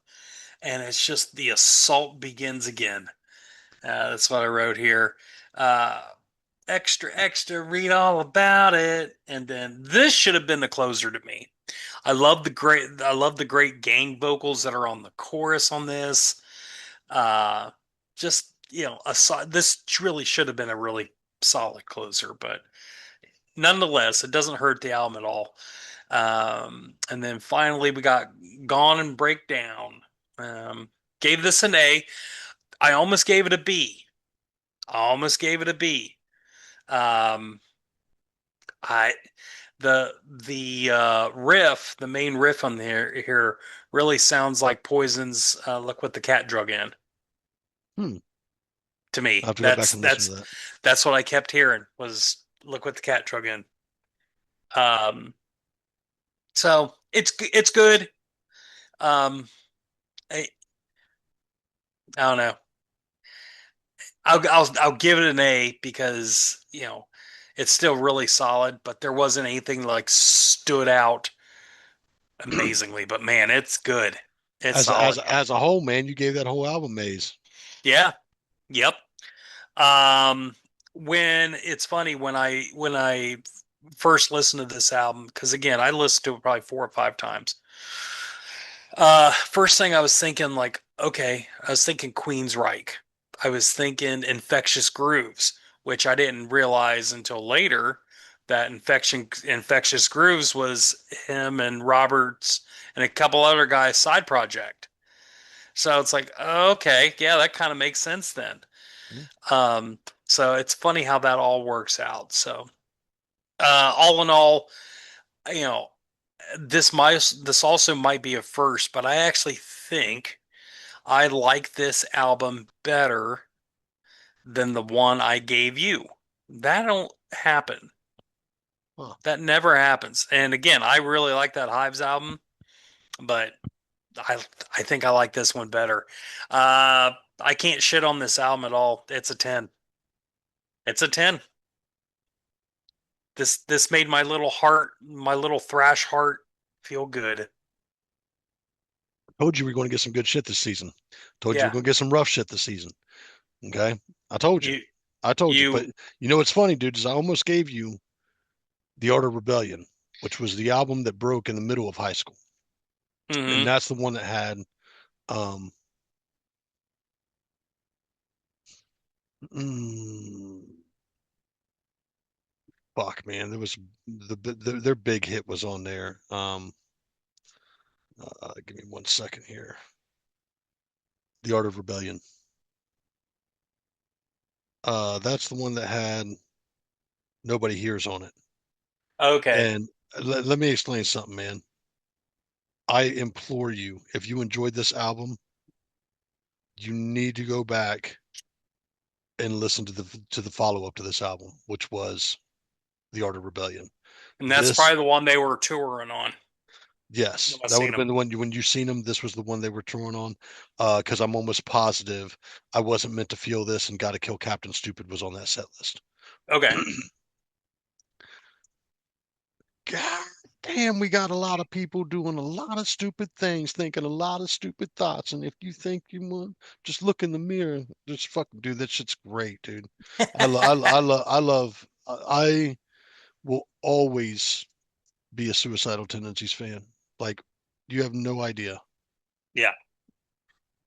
and it's just the assault begins again. That's what I wrote here. Uh, extra, extra, read all about it. And then this should have been the closer to me. I love the great gang vocals that are on the chorus on this. Uh, just this really should have been a really solid closer, but nonetheless, it doesn't hurt the album at all. And then finally, we got Gone and Breakdown. Um, gave this an A. I almost gave it a B. I almost gave it a B. Um, I the riff, the main riff on here really sounds like Poison's "Look What the Cat Drug In" Hmm. to I'll me. have to go back and listen to that. That's what I kept hearing was "Look What the Cat Drug In." Um, so it's good. Um, I, I don't know. I'll give it an A because it's still really solid, but there wasn't anything like stood out amazingly. But man, it's good. It's As a, as solid. a, as a whole, man, you gave that whole album Maze. Yeah. Yep. Um, when it's funny when I first listened to this album, because again, I listened to it probably 4 or 5 times. First thing I was thinking, like, okay, I was thinking Queensryche. I was thinking Infectious Grooves, which I didn't realize until later that Infectious Grooves was him and Roberts and a couple other guys' side project. So it's like, okay, yeah, that kind of makes sense then. Mm. Um, so it's funny how that all works out. So, all in all, you know, this also might be a first, but I actually think I like this album better than the one I gave you. That don't happen. Huh. That never happens. And again, I really like that Hives album, but I I think I like this one better. I can't shit on this album at all. It's a 10. It's a 10. This made my little thrash heart feel good. Told you we are going to get some good shit this season. Told you we are Yeah. going to get some rough shit this season. Okay. I told you. You I told you. But you you know what's funny, dude, is I almost gave you The Art of Rebellion, which was the album that broke in the middle of high school. And mhm. that's the one that had um mm, fuck man, there was their big hit was on there. Give me 1 second here. The Art of Rebellion. That's the one that had Nobody Hears on it. Okay. And let me explain something, man. I implore you, if you enjoyed this album, you need to go back and listen to the follow up to this album, which was The Art of Rebellion. And that's This, probably the one they were touring on. yes, I that would seen have been them. the one you when you seen them. This was the one they were touring on. Because I'm almost positive I wasn't meant to feel this and Gotta Kill Captain Stupid was on that set list. Okay. God damn, we got a lot of people doing a lot of stupid things, thinking a lot of stupid thoughts. And if you think you want, just look in the mirror. Just fucking dude, that shit's great, dude. I will always be a Suicidal Tendencies fan. Like, you have no idea. Yeah.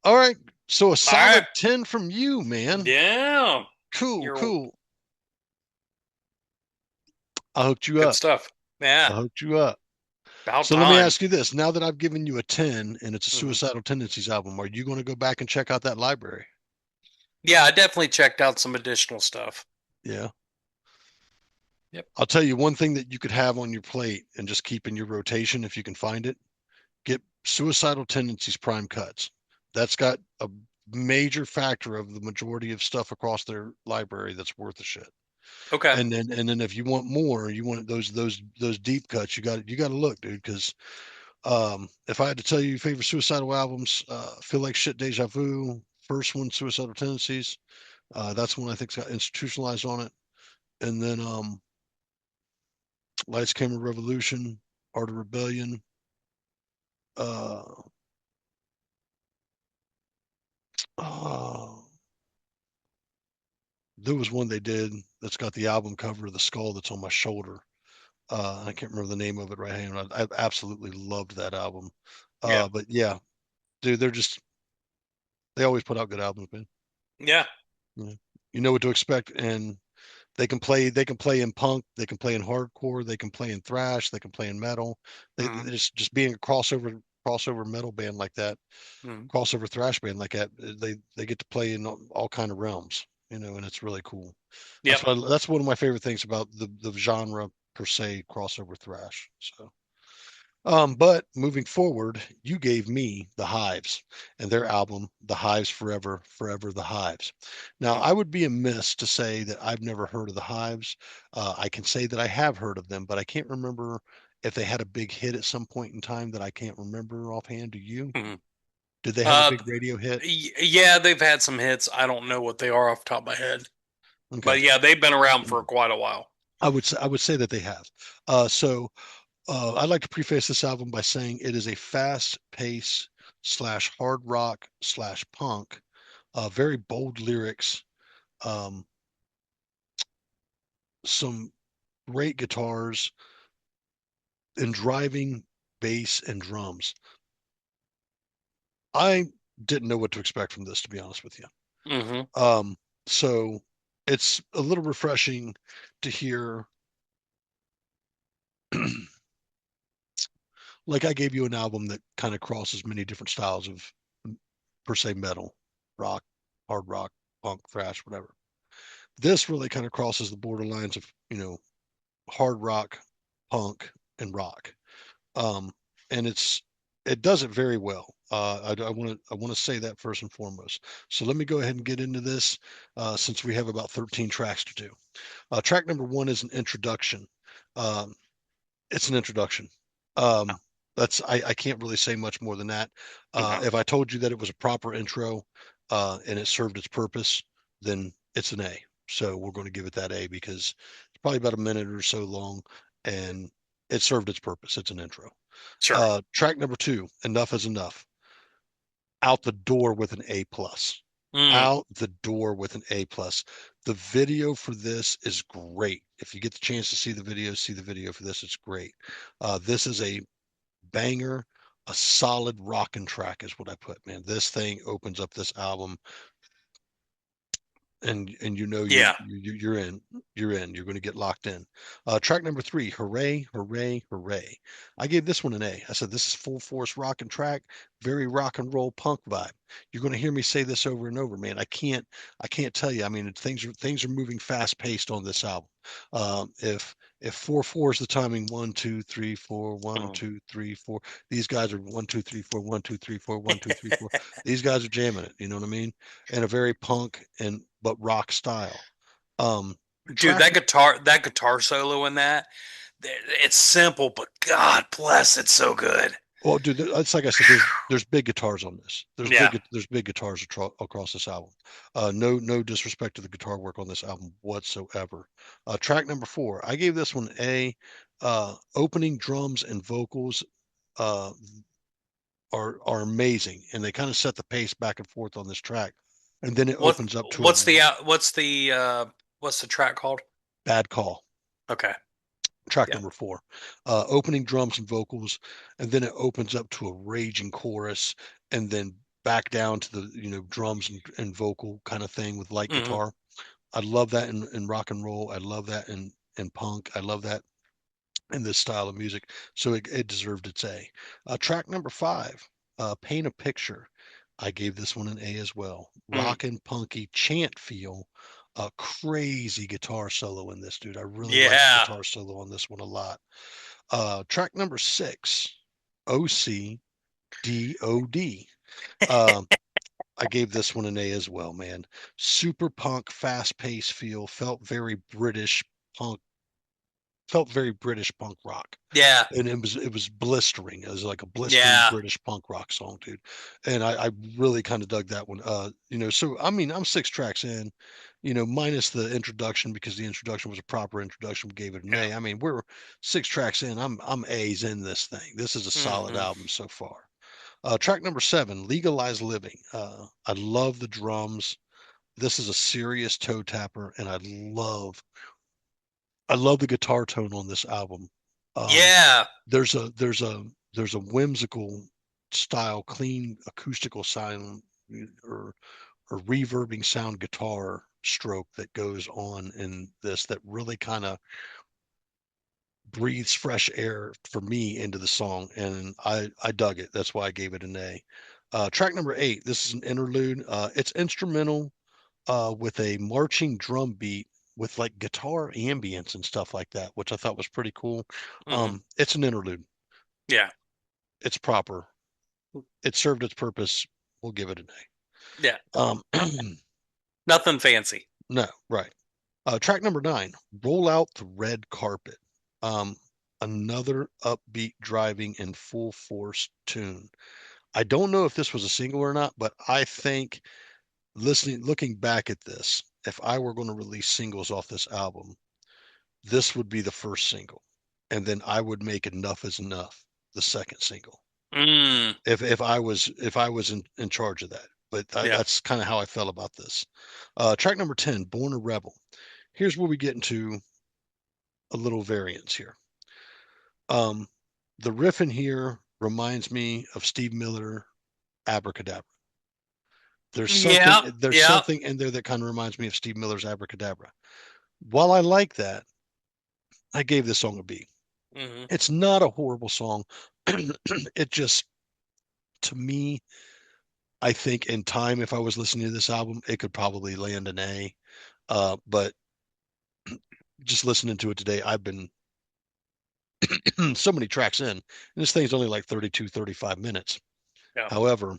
All right, so a All right. solid 10 from you, man. Yeah. Cool, You're cool. I hooked you good up. stuff. I Yeah. hooked you up. About So let me time. ask you this. Now that I've given you a 10 and it's a Mhm. Suicidal Tendencies album, are you going to go back and check out that library? Yeah, I definitely checked out some additional stuff. Yeah. Yep. I'll tell you one thing that you could have on your plate and just keep in your rotation if you can find it. Get Suicidal Tendencies Prime Cuts. That's got a major factor of the majority of stuff across their library that's worth a shit. Okay. And then if you want more, you want those deep cuts, you got to look, dude, because if I had to tell you your favorite suicidal albums, Feel Like Shit, Deja Vu, first one, Suicidal Tendencies. That's one I think's got institutionalized on it. And then Lights, Camera, Revolution, Art of Rebellion. Uh, oh, there was one they did that's got the album cover of the skull that's on my shoulder. I can't remember the name of it right now. I absolutely loved that album. Yeah. But yeah, dude, they always put out good albums, man. Yeah. Yeah. You know what to expect, and they can play in punk, they can play in hardcore, they can play in thrash, they can play in metal. Mhm. They just being a crossover metal band like that, Mhm. crossover thrash band like that, they get to play in all kind of realms. and it's really cool. Yep. That's one of my favorite things about the genre per se, crossover thrash. So. But moving forward, you gave me the Hives and their album, The Hives Forever, Forever the Hives. Now, Mm. I would be amiss to say that I've never heard of the Hives. I can say that I have heard of them, but I can't remember if they had a big hit at some point in time that I can't remember offhand. Do you? Mhm. Did they have a Uh, big radio hit? yeah, they've had some hits. I don't know what they are off the top of my head, Okay. but yeah, they've been around for quite a while. I would say that they have. So I'd like to preface this album by saying it is a fast pace slash hard rock slash punk, very bold lyrics, um, some great guitars, and driving bass and drums. I didn't know what to expect from this, to be honest with you. Hmm. So it's a little refreshing to hear. Like I gave you an album that kind of crosses many different styles of per se metal, rock, hard rock, punk, thrash, whatever. This really kind of crosses the borderlines of hard rock, punk, and rock. Um, and it does it very well. I want to say that first and foremost. So let me go ahead and get into this since we have about 13 tracks to do. Track number one is an introduction. Um, it's an introduction. Um, I can't really say much more than that. Okay. If I told you that it was a proper intro and it served its purpose, then it's an A. So we're going to give it that A because it's probably about a minute or so long, and it served its purpose. It's an intro. Sure. Track number two, Enough is Enough. Out the door with an A plus. Mm. Out the door with an A plus. The video for this is great. If you get the chance to see the video for this. It's great. This is a banger, a solid rockin' track is what I put, man. This thing opens up this album, and Yeah. you're going to get locked in. Track number three, Hooray, Hooray, Hooray. I gave this one an A. I said this is full force rock and track, very rock and roll punk vibe. You're going to hear me say this over and over, man. I can't tell you. I mean, things are moving fast paced on this album. If 4/4 is the timing, 1 2 3 4, one Mm. two three four, these guys are 1 2 3 4, 1 2 3 4, 1 2 3 4. These guys are jamming it, you know what I mean? In a very punk and but rock style. Um, Dude, track that guitar solo in that, it's simple, but God bless, it's so good. well, dude, it's like I said, there's big guitars on this. Yeah. There's big guitars across this album. No disrespect to the guitar work on this album whatsoever. Track number four, I gave this one A. Opening drums and vocals uh, are amazing, and they kind of set the pace back and forth on this track, and then it What opens up to a what's the track called? bad call. Okay. Track Yeah. number four, opening drums and vocals, and then it opens up to a raging chorus, and then back down to the drums and vocal kind of thing with light Hmm. guitar. I love that in rock and roll. I love that in punk. I love that in this style of music. So it deserved its A. Track number five, Paint a Picture. I gave this one an A as well. Mm. Rockin' punky chant feel. A crazy guitar solo in this, dude. I really like the Yeah. guitar solo on this one a lot. Track number six, OCDOD. Um, I gave this one an A as well, man. Super punk, fast paced feel, punk, felt very British punk rock. Yeah. And it was blistering. It was like a blistering Yeah. British punk rock song, dude. And I really kind of dug that one. So I mean, I'm six tracks in, minus the introduction because the introduction was a proper introduction. We gave it an Yeah. A. I mean, we're six tracks in. I'm A's in this thing. This is a solid Hmm. album so far. Track number seven, Legalized Living. I love the drums. This is a serious toe tapper, and I love the guitar tone on this album. Um, Yeah. there's a whimsical style, clean acoustical sound or reverbing sound guitar stroke that goes on in this that really kind of breathes fresh air for me into the song, and I dug it. That's why I gave it an A. Track number eight. This is an interlude. It's instrumental, with a marching drum beat with like guitar ambience and stuff like that, which I thought was pretty cool. Hmm. It's an interlude. Yeah. It's proper. It served its purpose. We'll give it an Yeah. A. Nothing fancy. No, right. Track number 9, Roll Out the Red Carpet. Um, Another upbeat driving in full force tune. I don't know if this was a single or not, but I think looking back at this, if I were going to release singles off this album, this would be the first single. And then I would make Enough is Enough the second single. Mm, If I was in charge of that. But yeah. that's kind of how I felt about this. Track number 10, Born a Rebel. Here's where we get into a little variance here. Um, the riff in here reminds me of Steve Miller, Abracadabra. There's something Yeah. there's Yeah. something in there that kind of reminds me of Steve Miller's Abracadabra. While I like that, I gave this song a B. Hmm. It's not a horrible song. It just, to me, I think in time, if I was listening to this album, it could probably land an A. But just listening to it today, I've been so many tracks in, and this thing's only like 32, 35 minutes. Yeah. However,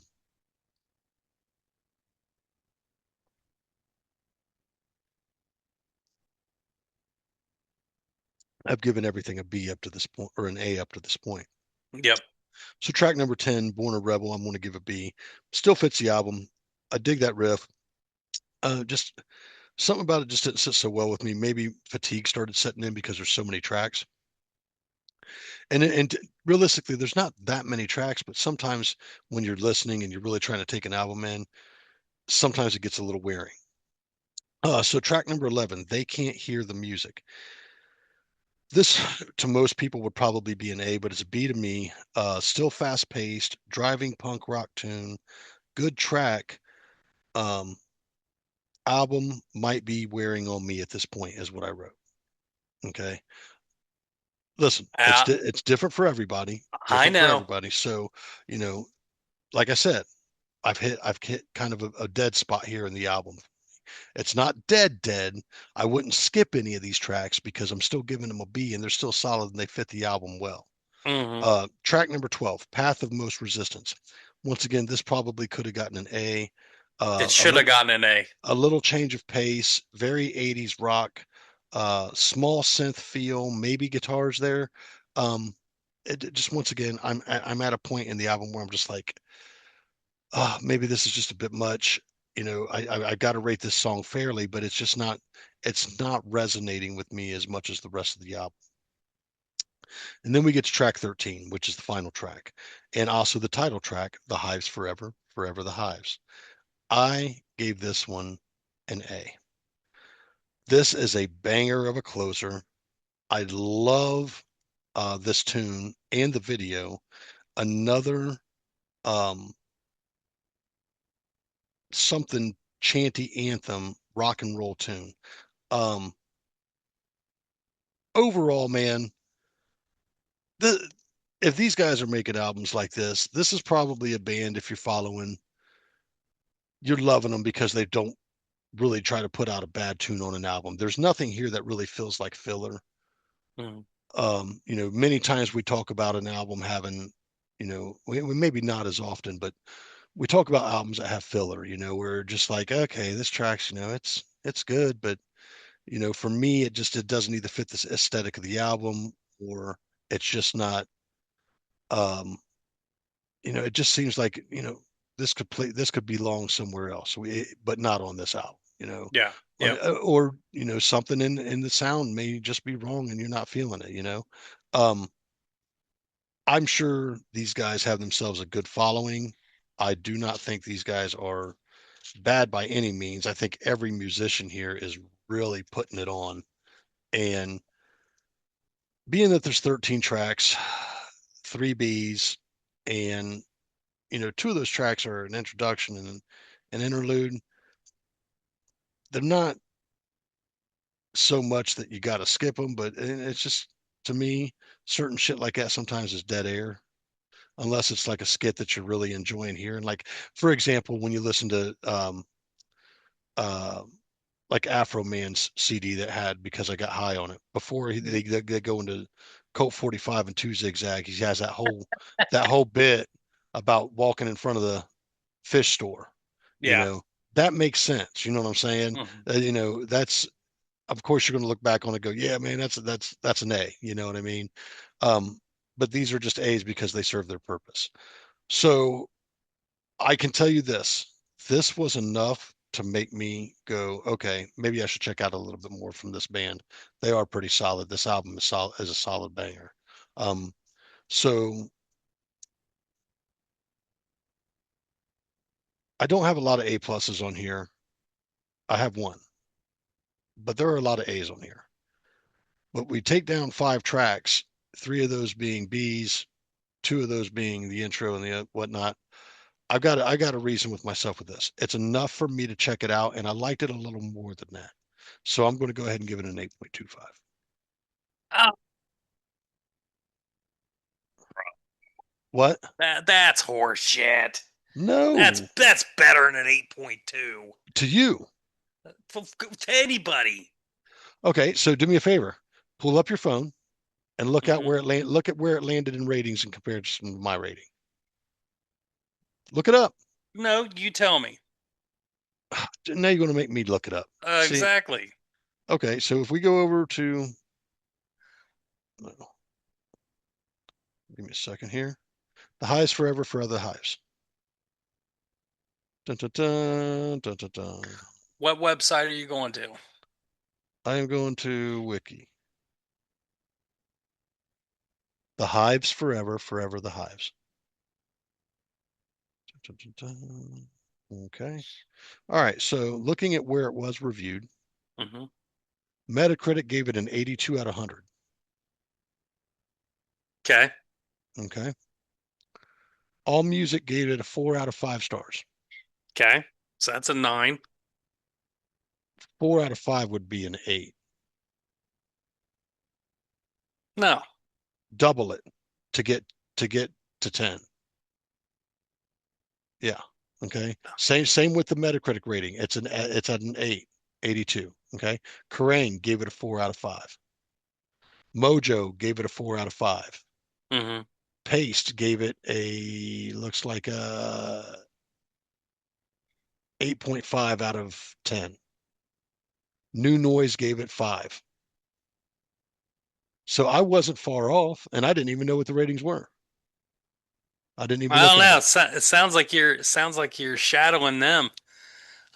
I've given everything a B up to this point, or an A up to this point. Yep. So track number 10, Born a Rebel, I'm going to give a B. Still fits the album. I dig that riff. Just something about it just didn't sit so well with me. Maybe fatigue started setting in because there's so many tracks. And realistically, there's not that many tracks, but sometimes when you're listening and you're really trying to take an album in, sometimes it gets a little wearing. So track number 11, They Can't Hear the Music. This to most people would probably be an A, but it's a B to me. Still fast paced, driving punk rock tune, good track. Um, Album might be wearing on me at this point, is what I wrote. Okay. Listen, Uh, it's different for everybody, I different for know. everybody. So, you know, like I said, I've hit kind of a dead spot here in the album. It's not dead. I wouldn't skip any of these tracks because I'm still giving them a B and they're still solid and they fit the album well. Hmm. Track number 12, Path of Most Resistance. Once again, this probably could have gotten an A. It A should have little gotten an A. a little change of pace, very 80s rock, small synth feel, maybe guitars there. It just once again, I'm at a point in the album where I'm just like, maybe this is just a bit much. I got to rate this song fairly, but it's not resonating with me as much as the rest of the album. And then we get to track 13, which is the final track, and also the title track, The Hives Forever, Forever the Hives. I gave this one an A. This is a banger of a closer. I love this tune and the video. Another um, something chanty anthem rock and roll tune. Um, Overall, man, the if these guys are making albums like this is probably a band. If you're following, you're loving them because they don't really try to put out a bad tune on an album. There's nothing here that really feels like filler. Mm. Many times we talk about an album having, we maybe not as often, but we talk about albums that have filler, we're just like, okay, this track's, it's good, but for me, it doesn't either fit the aesthetic of the album or it's just not, um, it just seems like, this could belong somewhere else, but not on this album, Yeah. Yeah. or something in the sound may just be wrong and you're not feeling it. Um, I'm sure these guys have themselves a good following. I do not think these guys are bad by any means. I think every musician here is really putting it on. And being that there's 13 tracks, three Bs, and two of those tracks are an introduction and an interlude, they're not so much that you got to skip them, but it's just, to me, certain shit like that sometimes is dead air unless it's like a skit that you're really enjoying hearing. Like, for example, when you listen to uh, like Afro Man's CD that had Because I Got High on it. Before they go into Colt 45 and Two Zigzag, he has that whole bit about walking in front of the fish store. You Yeah. know, that makes sense. You know what I'm saying? Hmm. That's, of course you're going to look back on it and go, yeah, man, that's an A. You know what I mean? Um, but these are just A's because they serve their purpose. So I can tell you this. This was enough to make me go, okay, maybe I should check out a little bit more from this band. They are pretty solid. This album is solid, is a solid banger. Um, so I don't have a lot of A pluses on here. I have one, but there are a lot of A's on here. But we take down 5 tracks, 3 of those being B's, 2 of those being the intro and the whatnot. I got a reason with myself with this. It's enough for me to check it out, and I liked it a little more than that. So I'm going to go ahead and give it an 8.25. Oh, What? that's horseshit. That's No, that's better than an 8.2 to you. to anybody. Okay, so do me a favor. Pull up your phone and Hmm. look at where it landed in ratings in comparison to my rating. Look it up. No, you tell me. Now you're going to make me look it up. See? Exactly. Okay, so if we go over to, no, give me a second here. The Hives Forever for Other Hives. Dun, dun, dun, dun, dun, dun. What website are you going to? I am going to Wiki. The Hives Forever, Forever the Hives. Dun, dun, dun. Okay. All right. So looking at where it was reviewed, Hmm. Metacritic gave it an 82 out of 100. Okay. Okay. All Music gave it a 4 out of 5 stars. Okay. So that's a 9. 4 out of 5 would be an 8. No. Double it to get to 10. Yeah. Okay. Same with the Metacritic rating. It's at an 8, 82. Okay. Kerrang gave it a 4 out of 5. Mojo gave it a 4 out of 5. Hmm. Paste gave it a looks like a 8.5 out of 10. New Noise gave it 5. So I wasn't far off, and I didn't even know what the ratings were. I didn't even I look don't at know. it. It sounds like you're shadowing them.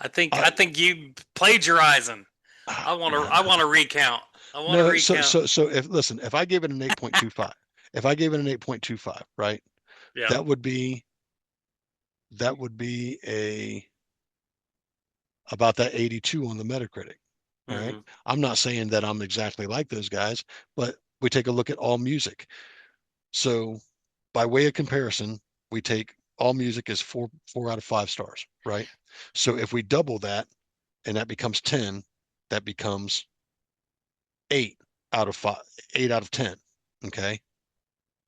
I I, think you plagiarizing. I no, want to recount. I want to no. So recount. so so if listen, if I give it an 8.25, if I gave it an 8.25, right? Yeah. That would be a about that 82 on the Metacritic. All right. Hmm. I'm not saying that I'm exactly like those guys, but we take a look at All Music. So by way of comparison, we take All Music as 4 out of 5 stars, right? So if we double that and that becomes 10, that becomes 8 out of 5, 8 out of 10. Okay.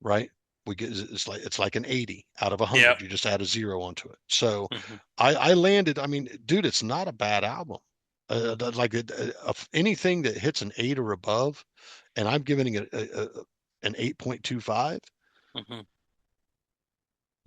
Right. We get it's like an 80 out of Yep. 100. You just add a zero onto it. So Hmm. I landed, I mean, dude, it's not a bad album. Like anything that hits an 8 or above, and I'm giving it an 8.25. Hmm.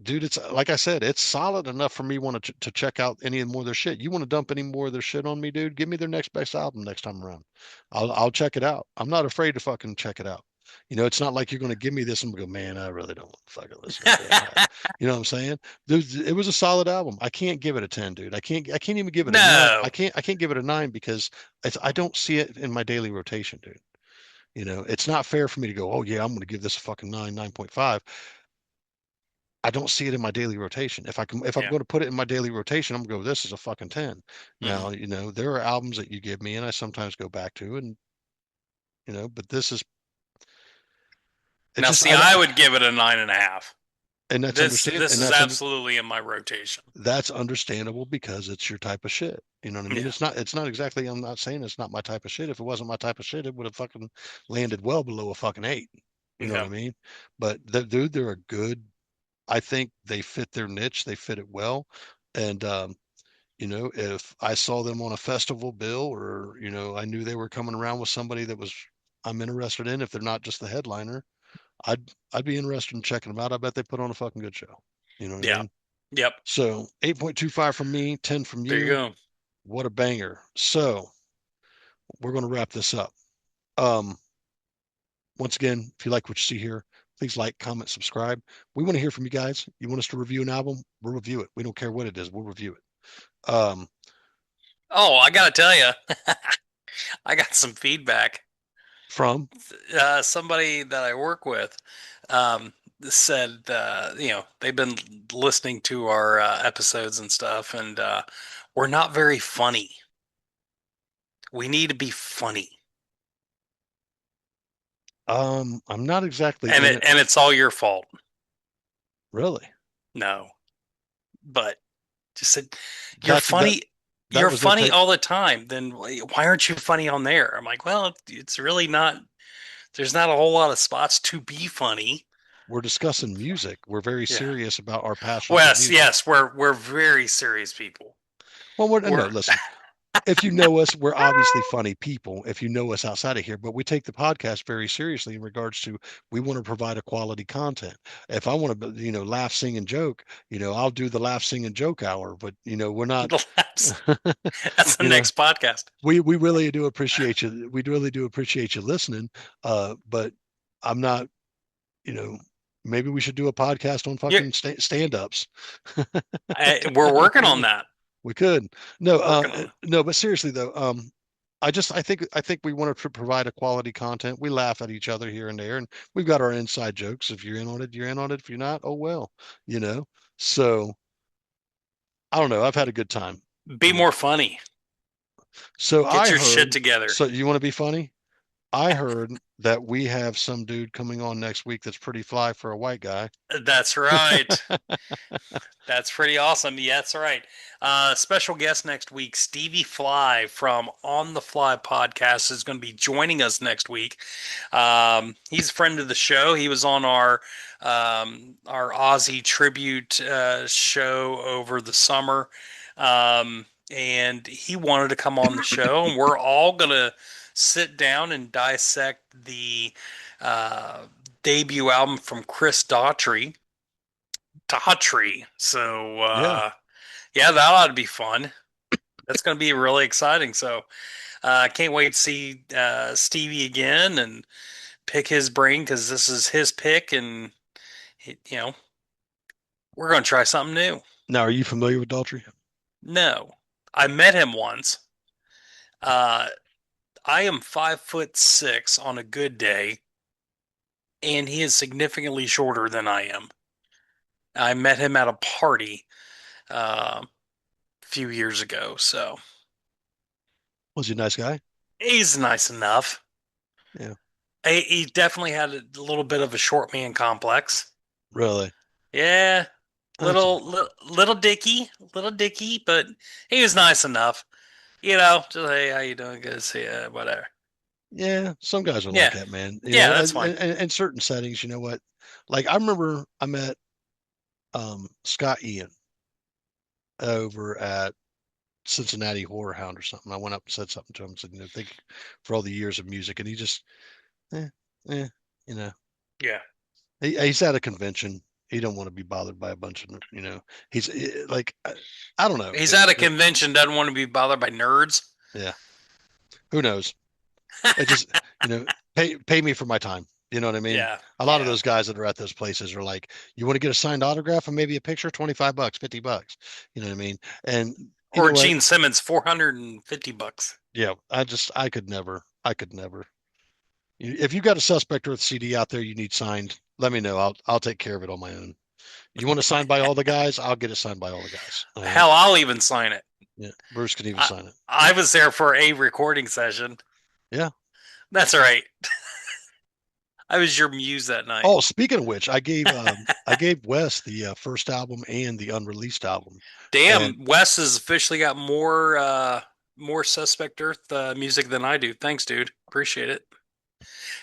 Dude, it's like I said, it's solid enough for me want to check out any more of their shit. You want to dump any more of their shit on me, dude? Give me their next best album next time around. I'll check it out. I'm not afraid to fucking check it out. It's not like you're going to give me this and go, man, I really don't want to fucking listen to that. You know what I'm saying? It was a solid album. I can't give it a 10, dude. I can't even give it a 9. I No. can't I can't give it a 9 because I don't see it in my daily rotation, dude. It's not fair for me to go, oh yeah, I'm going to give this a fucking 9, 9.5. I don't see it in my daily rotation. If I'm Yeah. going to put it in my daily rotation, I'm going to go, this is a fucking 10. Hmm. Now, there are albums that you give me and I sometimes go back to and but this is it Now, just see, I would give it a 9.5. and This is absolutely in my rotation. that's understandable because it's your type of shit. You know what I mean? Yeah. It's not exactly, I'm not saying it's not my type of shit. If it wasn't my type of shit, it would have fucking landed well below a fucking 8. You know what Yeah. I mean? But dude, they're a good, I think they fit their niche. They fit it well. And If I saw them on a festival bill, or I knew they were coming around with somebody that was I'm interested in, if they're not just the headliner, I'd be interested in checking them out. I bet they put on a fucking good show. You know what I Yeah. mean? Yep. So 8.25 from me, 10 from There you you. go. What a banger. So we're going to wrap this up. Um, Once again, if you like what you see here, please like, comment, subscribe. We want to hear from you guys. You want us to review an album? We'll review it. We don't care what it is. We'll review it. Oh, I gotta tell you, I got some feedback. From Somebody that I work with um, said, they've been listening to our episodes and stuff, and we're not very funny. We need to be funny, I'm not exactly and in it. it's all your fault. Really? No, but just said you're That's that funny. that You're was their funny take. all the time. Then why aren't you funny on there? I'm like, well, it's really not. There's not a whole lot of spots to be funny. We're discussing music. We're very Yeah. serious about our passion for Yes, music. yes, we're very serious people. Well, no, We're listen. If you know us, we're obviously funny people if you know us outside of here, but we take the podcast very seriously in regards to we want to provide a quality content. If I want to, laugh, sing, and joke, I'll do the laugh, sing, and joke hour, but we're not, that's that's the you know, next podcast. we really do appreciate you. We really do appreciate you listening. But I'm not, you know, maybe we should do a podcast on Yeah, fucking stand-ups. we're working on that. We could. No, Working on it. no, but seriously though, I think we want to provide a quality content. We laugh at each other here and there, and we've got our inside jokes. If you're in on it, you're in on it. If you're not, oh well, you know. So I don't know. I've had a good time. Be more funny. So Get I your shit heard. together. So you want to be funny? I heard that we have some dude coming on next week that's pretty fly for a white guy. That's right. That's pretty awesome. Yeah, that's right. Special guest next week, Stevie Fly from On the Fly podcast is going to be joining us next week. He's a friend of the show. He was on our Aussie tribute show over the summer, and he wanted to come on the show, and we're all going to sit down and dissect the uh, debut album from Chris Daughtry. So Yeah. yeah, that ought to be fun. That's going to be really exciting. So I can't wait to see Stevie again and pick his brain because this is his pick, and we're going to try something new. Now, are you familiar with Daltrey? No, I met him once. Uh, I am 5'6" on a good day, and he is significantly shorter than I am. I met him at a party a few years ago, so Was he a nice guy? he's nice enough. Yeah. He definitely had a little bit of a short man complex. Really? Yeah, That's all right. little dicky, but he was nice enough. Just hey, how you doing? Good to see you. Whatever. Yeah, some guys are like Yeah, that, man. yeah, that's fine. In certain settings, you know what? Like I remember I met Scott Ian over at Cincinnati Horror Hound or something. I went up and said something to him, said, thank you for all the years of music. And he just, eh, eh, you know, Yeah, he's at a convention. He don't want to be bothered by a bunch of, he's like, I don't know. he's at a convention, doesn't want to be bothered by nerds. Yeah, who knows? It just, pay me for my time. You know what I mean? Yeah, A lot of those guys that are at those places are like, you want to get a signed autograph and maybe a picture, $25, $50. You know what I mean? And you or know what? Gene Simmons, $450. Yeah, I could never. I could never. If you got a Suspect Earth CD out there you need signed, let me know. I'll take care of it on my own. You want it signed by all the guys? I'll get it signed by all the guys. All right. Hell, I'll even sign it. Yeah, Bruce can even sign it. I was there for a recording session. Yeah. That's right. I was your muse that night. Oh, speaking of which, I gave Wes the first album and the unreleased album. Damn, And Wes has officially got more Suspect Earth music than I do. Thanks, dude. Appreciate it.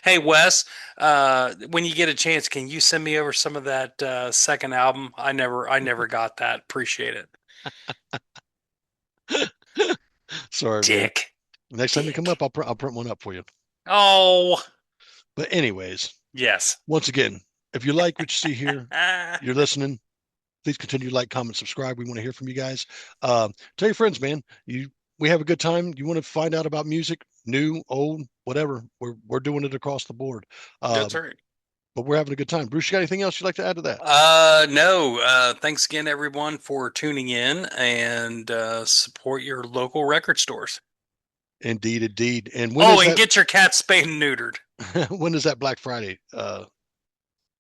Hey, Wes, when you get a chance, can you send me over some of that second album? I never got that. Appreciate it. Sorry, man. Dick. Next time you come up, I'll print one up for you. Oh, But anyways, yes. once again, if you like what you see here, you're listening, please continue to like, comment, subscribe. We want to hear from you guys. Tell your friends, man. We have a good time. You want to find out about music, new, old, whatever. We're doing it across the board. That's right. But we're having a good time. Bruce, you got anything else you'd like to add to that? No. Thanks again, everyone, for tuning in and support your local record stores. Indeed, indeed. And And get your cat spayed and neutered. when is that Black Friday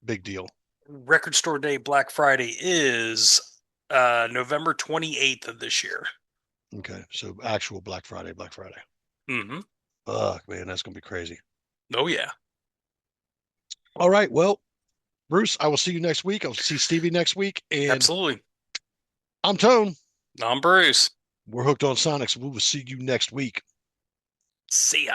big deal? Record Store Day Black Friday is November 28th of this year. Okay, so actual Black Friday. Mm-hmm. Man, that's gonna be crazy. Oh yeah. All right, well, Bruce, I will see you next week. I'll see Stevie next week, and Absolutely. I'm Tone. I'm Bruce. We're hooked on Sonics. We will see you next week. See ya.